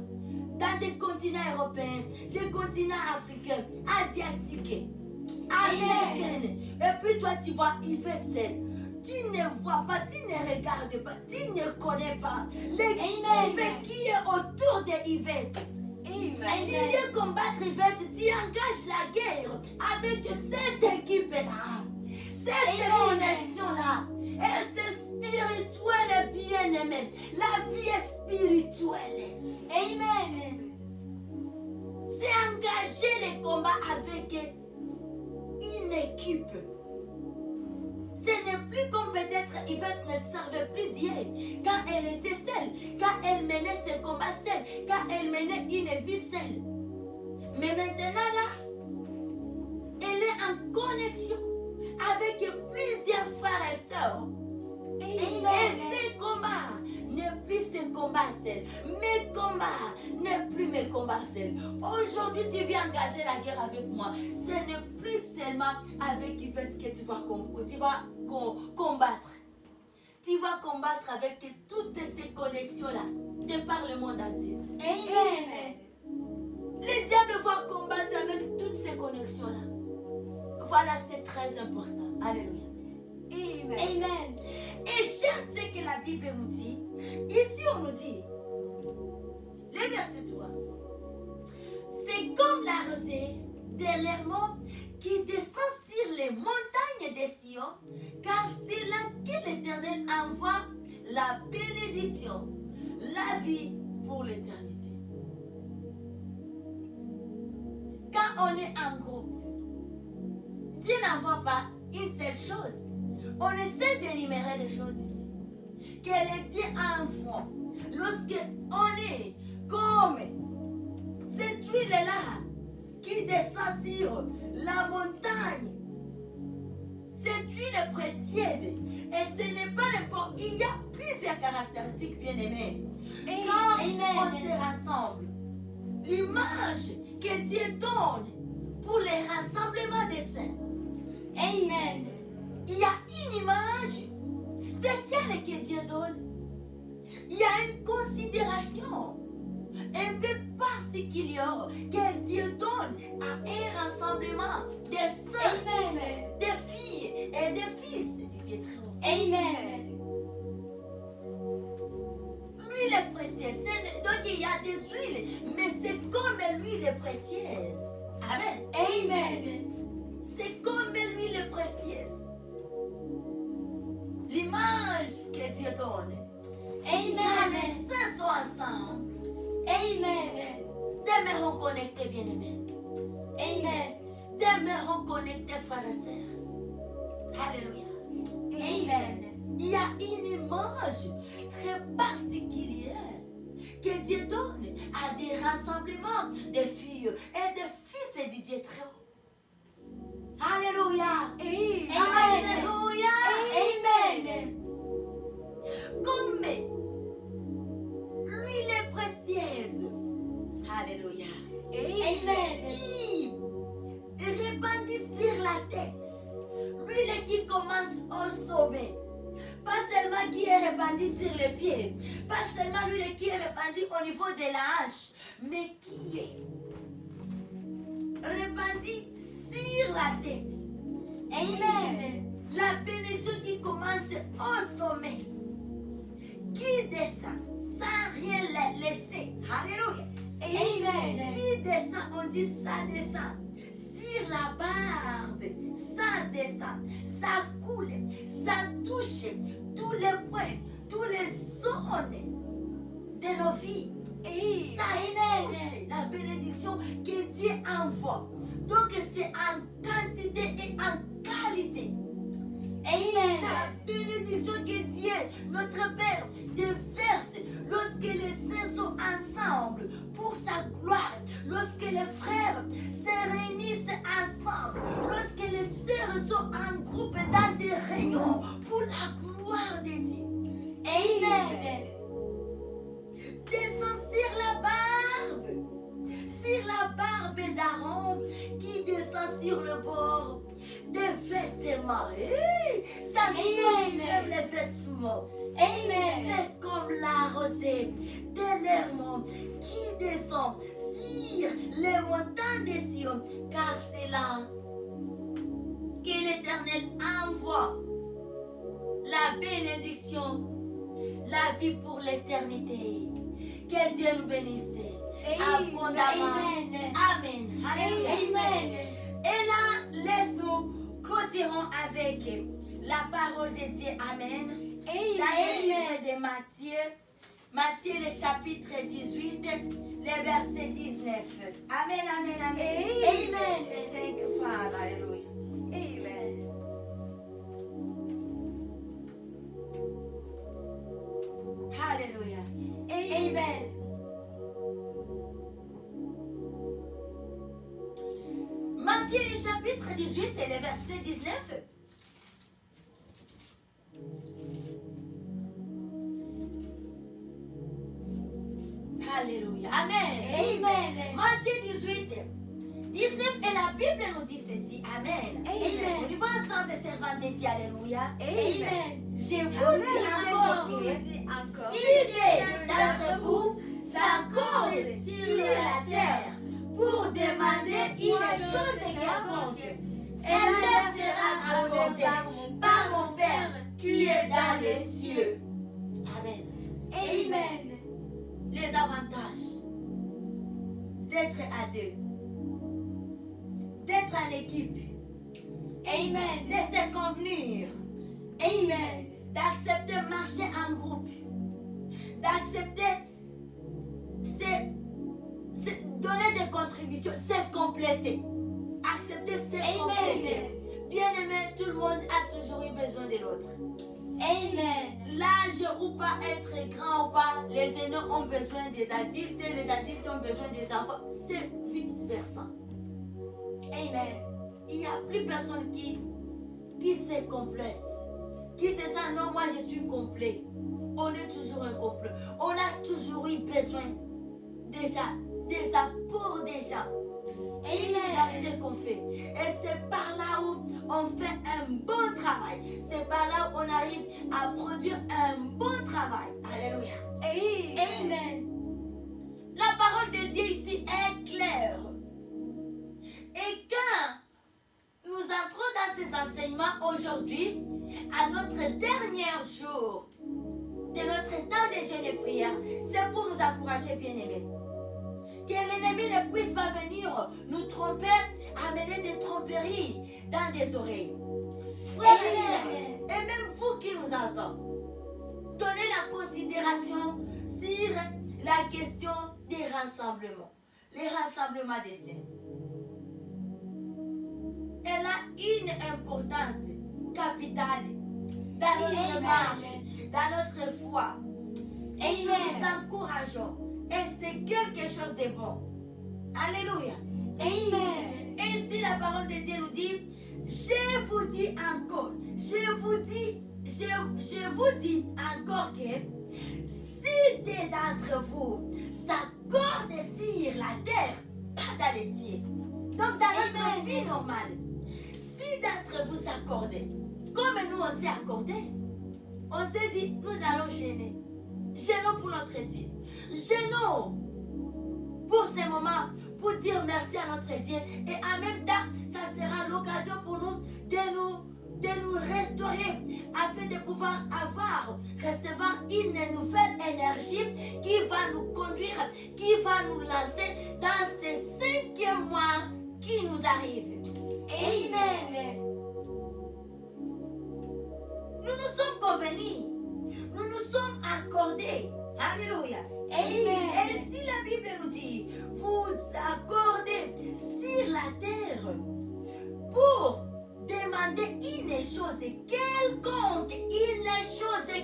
dans des continents européens, des continents africains, asiatiques, américains. Et puis toi, tu vois Yvette seule. Tu ne vois pas, tu ne regardes pas, tu ne connais pas l'équipe qui est autour de Yvette. Amen. Tu viens combattre Yvette, tu engages la guerre avec cette équipe-là, cette connexion-là. Et c'est spirituel, bien-aimé. La vie est spirituelle. Amen. C'est engager les combats avec une équipe. Ce n'est plus comme peut-être Yvette ne servait plus Dieu quand elle était seule, quand elle menait ses combats seule, quand elle menait une vie seule. Mais maintenant là, elle est en connexion avec plusieurs frères et sœurs. Amen. Et ces combats n'est plus ce combat combats seuls. Mes combats n'est plus mes combats seuls. Aujourd'hui, tu viens engager la guerre avec moi. Ce n'est plus seulement avec Yvette que tu vas combattre. Tu vas combattre avec toutes ces connexions-là, de par le monde entier. Amen. Le diable va combattre avec toutes ces connexions-là. Voilà, c'est très important. Alléluia. Amen. Amen. Et j'aime ce que la Bible nous dit. Ici, on nous dit, le verset 3, c'est comme la rosée de l'Hermon qui descend sur les montagnes de Sion, car c'est là que l'Éternel envoie la bénédiction, la vie pour l'éternité. Quand on est en groupe, Dieu n'envoie pas une seule chose. On essaie d'énumérer les choses ici. Que le Dieu envoie. Lorsque on est comme cette huile-là qui descend sur la montagne. Cette huile est précieuse. Et ce n'est pas n'importe. Il y a plusieurs caractéristiques bien aimées. Quand on se rassemble, l'image que Dieu donne pour les rassemblements des saints. Amen. Il y a une image spéciale que Dieu donne. Il y a une considération un peu particulière que Dieu donne à un rassemblement des saints, Amen. des filles et des fils de Dieu très haut. Amen. L'huile est précieuse. Donc il y a des huiles, mais c'est comme l'huile est précieuse. Amen. Amen. C'est comme l'huile est précieuse. L'image que Dieu donne. Quand Amen. les saints sont ensemble, Amen. demeurons connectés, bien-aimés. Amen. Demeurons connectés, frères et sœurs. Alléluia. Amen. Il y a une image très particulière que Dieu donne à des rassemblements de filles et de fils de Dieu très haut. Alléluia. Amen. Alléluia. Amen. Comme l'huile est précieuse. Alléluia. Amen. Qui répandit sur la tête. L'huile qui commence au sommet. Pas seulement qui est répandue sur les pieds. Pas seulement l'huile qui est répandue au niveau de la hache. Mais qui est répandue sur la tête. Amen. La bénédiction qui commence au sommet. Qui descend sans rien laisser. Alléluia. Amen. Qui descend, on dit ça descend. Sur la barbe, ça descend. Ça coule. Ça touche tous les points, toutes les zones de nos vies. Ça touche la bénédiction que Dieu envoie. Donc c'est en quantité et en qualité. Amen. La bénédiction que Dieu, notre Père, déverse lorsque les saints sont ensemble pour sa gloire, lorsque les frères se réunissent ensemble, lorsque les sœurs sont en groupe dans des réunions pour la gloire de Dieu. Amen. Descend sur la barbe d'Aaron qui descend sur le bord des vêtements. Ça touche même les vêtements. Amen. C'est comme la rosée de l'Hermon qui descend sur les montagnes de Sion, car c'est là que l'Éternel envoie la bénédiction, la vie pour l'éternité. Que Dieu nous bénisse abondamment. Amen. Amen. Alléluia. Amen. Et là, laisse-nous clôturons avec la parole de Dieu. Amen. Dans le livre de Matthieu, Matthieu le chapitre 18, le verset 19. Amen, amen, amen. Amen. Thank you, Father. Alléluia. Amen. Alléluia. Amen. Matthieu le chapitre 18 et le verset 19. Alléluia. Amen. Amen. Matthieu 18, 19 et la Bible nous dit ceci. Amen. Amen. On y va ensemble, servants de Dieu. Alléluia. Amen. Je vous dis encore que si des d'entre vous s'accordent sur la terre pour demander une chose quelconque, elle leur sera accordée par mon Père qui est dans les cieux. Amen. Amen. Les avantages d'être à deux, d'être en équipe, Amen. de se convenir, Amen. d'accepter marcher en groupe, d'accepter donner des contributions, se compléter, accepter se compléter. Bien aimé, tout le monde a toujours eu besoin de l'autre. Amen. L'âge ou pas, être grand ou pas, les aînés ont besoin des adultes, les adultes ont besoin des enfants. C'est vice-versa. Amen. Il n'y a plus personne qui se complète, qui se sent non, moi je suis complet. On est toujours incomplet. On a toujours eu besoin déjà des apports des gens. Et là, c'est ce qu'on fait. Et c'est par là où on fait un bon travail. C'est par là où on arrive à produire un bon travail. Alléluia. Amen. La parole de Dieu ici est claire. Et quand nous entrons dans ces enseignements aujourd'hui, à notre dernier jour de notre temps de jeûne et prière, c'est pour nous encourager, bien-aimés. Que l'ennemi ne puisse pas venir nous tromper, amener des tromperies dans des oreilles. Frères et sœurs, et même vous qui nous entendez, donnez la considération sur la question des rassemblements. Les rassemblements des saints. Elle a une importance capitale dans notre marche, dans notre foi. Et nous nous encourageons. Et c'est quelque chose de bon. Alléluia. Amen. Ainsi la parole de Dieu nous dit, je vous dis encore, je vous dis encore que si des d'entre vous s'accordent sur la terre, pas dans les cieux. Donc dans notre vie normale, si d'entre vous s'accordent, comme nous on s'est accordé, on s'est dit, nous allons gêner. Gênons pour notre Dieu. Gênons pour ces moments, pour dire merci à notre Dieu. Et en même temps, ça sera l'occasion pour nous de nous restaurer afin de pouvoir recevoir une nouvelle énergie qui va nous conduire, qui va nous lancer dans ces 5e mois qui nous arrivent. Amen. Nous nous sommes convenus. Nous nous sommes accordés. Alléluia. Amen. Et si la Bible nous dit, vous accordez sur la terre pour demander une chose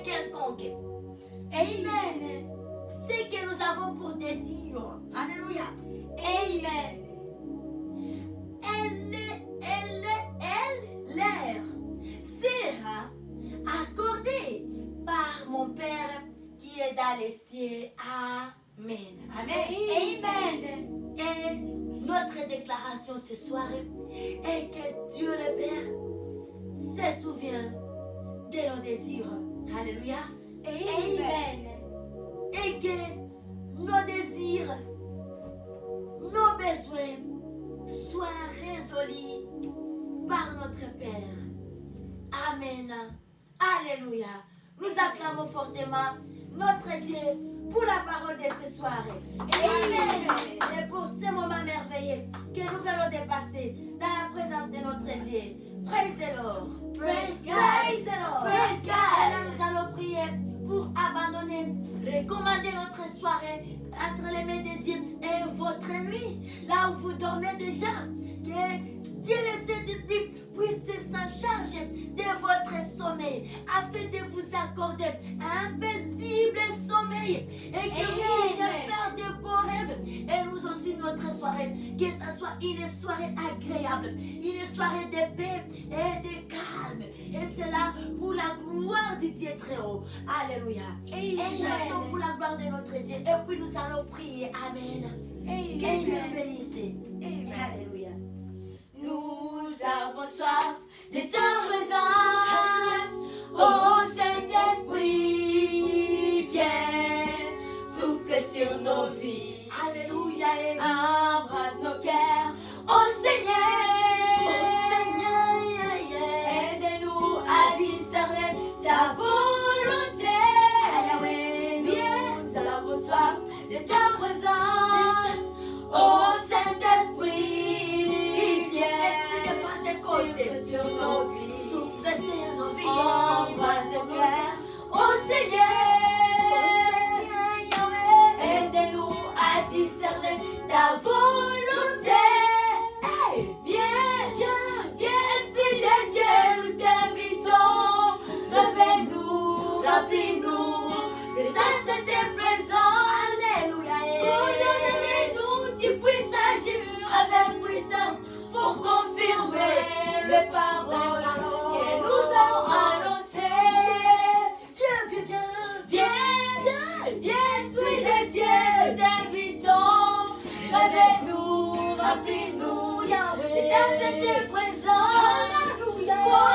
quelconque, Amen. c'est que nous avons pour désir. Alléluia. Amen. Elle leur sera accordée par mon Père qui est dans les cieux. Amen. Amen. Amen. Et notre déclaration ce soir est que Dieu le Père se souvient de nos désirs. Alléluia. Amen. Et que nos désirs, nos besoins soient résolus par notre Père. Amen. Alléluia. Nous acclamons fortement notre Dieu pour la parole de ce soir. Amen. Et pour ce moment merveilleux que nous venons de passer dans la présence de notre Dieu. Praise the Lord. Praise God. Praise the Lord. Praise God. Et là, nous allons prier pour abandonner, recommander notre soirée entre les mains de Dieu et votre nuit, là où vous dormez déjà. Que Dieu le Saint-Esprit puisse s'en charger de votre sommeil afin de vous accorder un paisible sommeil et que vous puissiez faire de beaux rêves. Et nous aussi, nous votre soirée. Que ça soit une soirée agréable, une soirée de paix et de calme. Et c'est là pour la gloire du Dieu très haut. Alléluia. Et chantons pour la gloire de notre Dieu. Et puis nous allons prier. Amen. Que Dieu bénisse. Alléluia. Nous avons soif de ta présence. Oh Saint-Esprit, viens, souffle sur nos vies. Alléluia. Embrasse nos cœurs. Oh Seigneur, aide-nous à discerner ta volonté. Viens, nous avons soif de ta présence. Oh Saint-Esprit, viens, souffle sur nos vies. Souffle sur nos vies. Embrasse nos cœurs. Oh Seigneur, aide-nous à discerner ta volonté. Hey, viens, Esprit de Dieu, nous t'invitons. Réveille-nous, remplis-nous de ta sainte présence. Alléluia. Pour que tu puisses agir avec puissance pour confirmer les paroles que nous allons annoncer. Viens, Esprit de Dieu, nous t'invitons. Réveille-nous, remplis-nous de ta sainte présence. Pour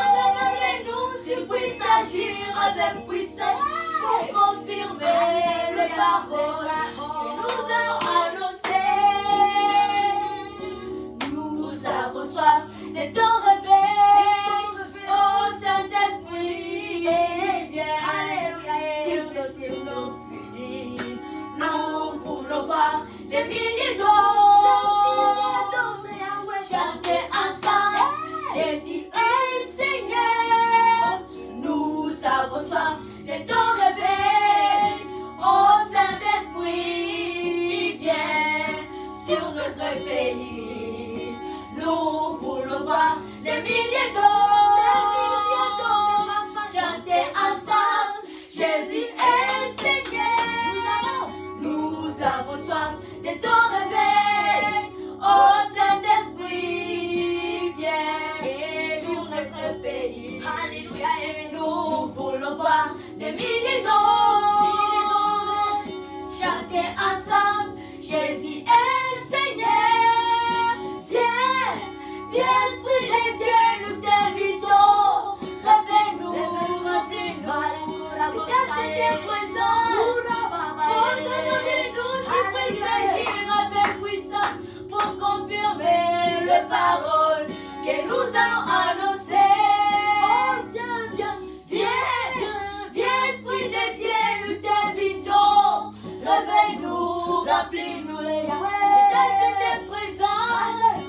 que tu puisses agir avec puissance pour confirmer les paroles que nous allons annoncer. Nous avons soif de ton réveil. Oh Saint-Esprit, viens sur nos vies. Nous voulons voir des milliers d'hommes chanter ensemble. Jésus est Seigneur. Nous avons soif de ton réveil. Oh Saint-Esprit, viens sur notre pays. Nous voulons voir les milliers d'hommes chanter ensemble. Jésus est Seigneur. Nous avons soif de ton réveil. Oh Saint-Esprit, viens sur notre pays. Alléluia. Et nous voulons voir des milliers d'hommes chanter ensemble. Jésus est Seigneur. Viens, Esprit de Dieu, nous t'invitons. Réveille-nous, remplis-nous de ta sainte présence. Ordonne-nous, tu puisses agir avec puissance pour confirmer les paroles que nous allons annoncer. Oh, viens, Esprit de Dieu, nous t'invitons. Réveille-nous, remplis-nous de ta sainte présence.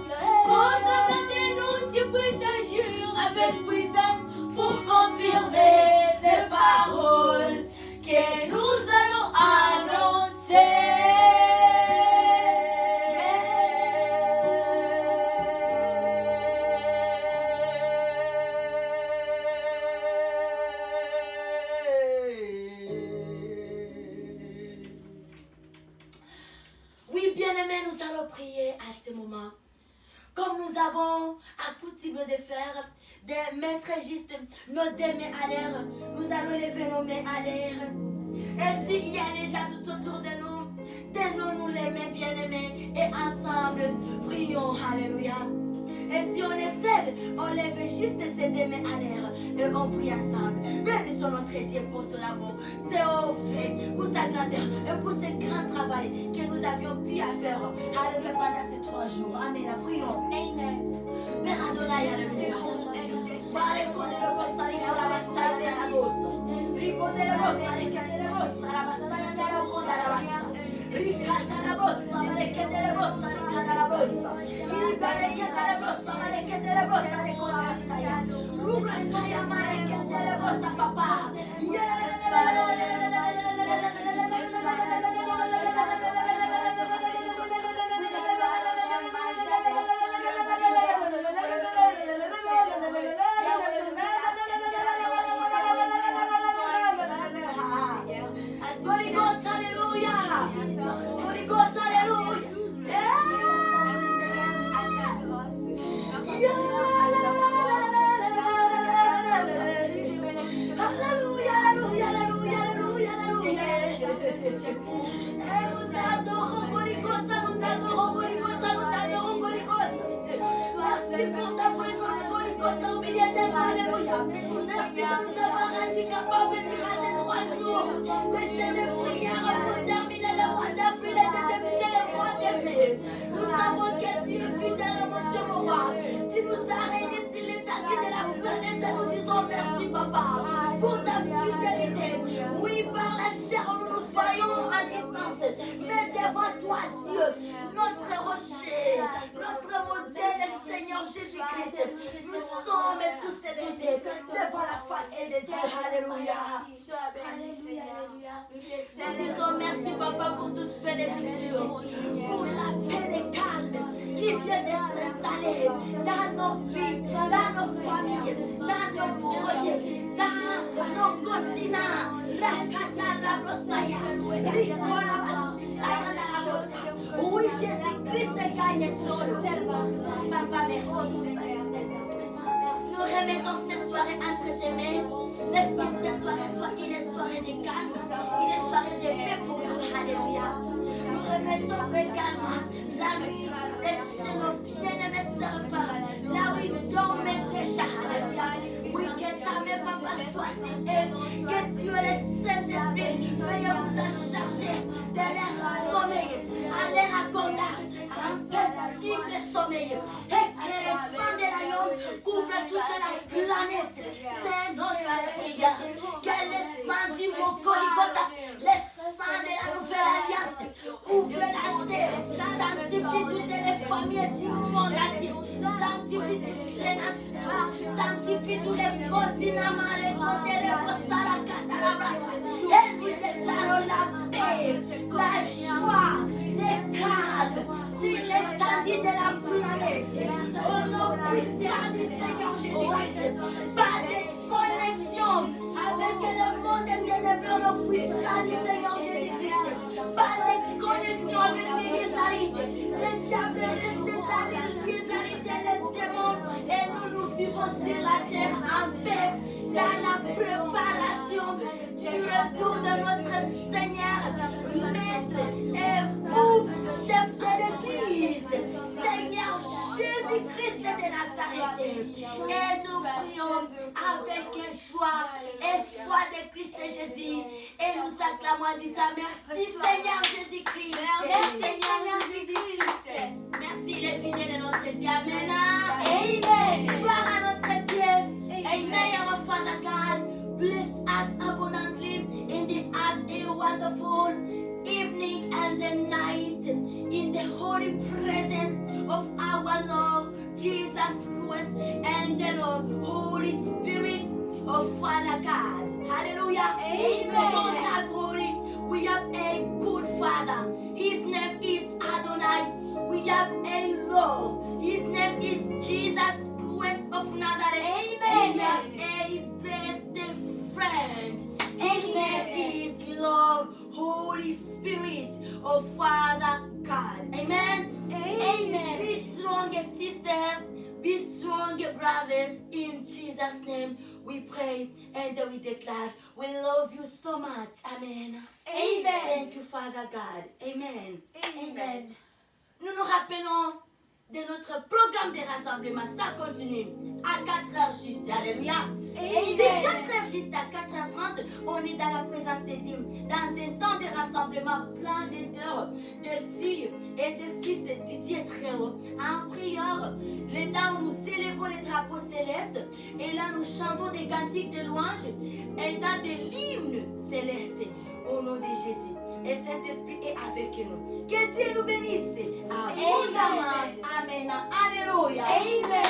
Ordonne-nous, tu puisses agir avec puissance pour confirmer les paroles que nous allons annoncer. Oui, bien-aimés, nous allons prier à ce moment. Comme nous avons accoutumé de faire, de mettre juste nos deux mains à l'air, nous allons lever nos mains à l'air. Et s'il y a des gens tout autour de nous, tenons-nous les mains bien-aimés et ensemble, prions. Alléluia. Et si on est seul, on lève juste ses deux mains à l'air et on prie ensemble. Bénissons notre Dieu pour son amour, c'est au fait, pour sa grandeur et pour ce grand travail que nous avions pu faire. Alléluia, pendant ces 3 jours. Amen. Prions. Amen. Père Adonai, alléluia. Vale con le vostre con la bassaglia della vostra. Ricorda le vostre che delle vostre la bassaglia della conda la bassa. Ricanta la vostra, male che delle vostre ricanta la vostra. Il bene che delle vostre, male che delle vostre con la bassaglia. Rubra saia male che delle vostre papà. es capable de dire à ces 3 jours que j'ai des prières pour terminer le mois d'avril et de débuter le mois de mai. Nous savons que tu es fidèle, mon Dieu, mon roi. Tu nous as réunis sur l'étendue de la planète et nous disons merci, papa, pour ta fidélité. Oui, par la chair, nous nous voyons à distance, mais devant toi, Dieu, notre rocher, notre modèle, Seigneur Jésus-Christ, nous sommes tous et toutes devant la face de Dieu. Alléluia. Nous disons merci, papa, pour toute bénédiction, pour la paix et calme qui vient de s'installer dans nos vies, dans nos familles, dans nos projets, dans nos continents. Oui, Jésus-Christ gagne ce jour. Papa, merci. Nous remettons cette soirée entre tes mains. Laisse que cette soirée soit une soirée de calme, une soirée de paix pour nous. Alléluia. Nous remettons également la nuit chez nos bien-aimés servants, là où ils dorment déjà. Alléluia. Oui, que ta main, papa, soit citée, que Dieu, le Saint-Esprit, veuille vous en charger de leur sommeil, à leur accorder un paisible sommeil, et que le sang de l'agneau couvre toute la planète. C'est notre prière. Que le sang du mot Golgotha, le sang de la nouvelle alliance, couvre la terre, sanctifie toutes les familles du monde entier, sanctifie toutes les nations, sanctifie tous les continents, les côtés, les Bossara, et nous déclarons la paix, la joie, les calmes, sur l'étendue de la planète. Au nom puissant du Seigneur Jésus-Christ, pas de connexion avec le monde ténébreux, au nom puissant du Seigneur Jésus-Christ, pas de connexion avec les Israélites. Le diable est resté dans les Israélites et les démons, et nous vivons sur la terre en paix, dans la préparation du retour de notre Seigneur, Maître et vous, chef de l'Église, Seigneur Jésus-Christ de Nazareth. Et nous prions avec joie et foi de Christ Jésus. Et nous acclamons en disant merci Seigneur Jésus-Christ. Merci Seigneur Jésus-Christ. Merci les fidèles de notre Dieu. Amen. Amen. Gloire à notre Dieu. Amen. Our Father God, bless us abundantly in the have a wonderful evening and the night in the holy presence of our Lord Jesus Christ and the Lord Holy Spirit of Father God. Hallelujah. Amen. We don't have worry. We have a good Father. His name is Adonai. We have a Lord. His name is Jesus Christ of Nazareth. Amen. We have a best friend. His name is Lord Holy Spirit of Father God. Amen. Amen. Be strong, sister. Be strong, brothers. In Jesus' name we pray and we declare we love you so much. Amen. Amen. Thank you, Father God. Amen. Amen. Nous nous rappelons de notre programme de rassemblement. Ça continue à 4h juste. Alléluia. Et de 4h juste à 4h30, on est dans la présence de Dieu. Dans un temps de rassemblement plein d'heures, de filles et de fils du Dieu très haut. En prière, le temps où nous élevons les drapeaux célestes. Et là, nous chantons des cantiques de louange et dans des hymnes célestes. Au nom de Jésus. Et Saint-Esprit est avec nous. Que Dieu nous bénisse. Abondamment. Amen. Alléluia. Amen.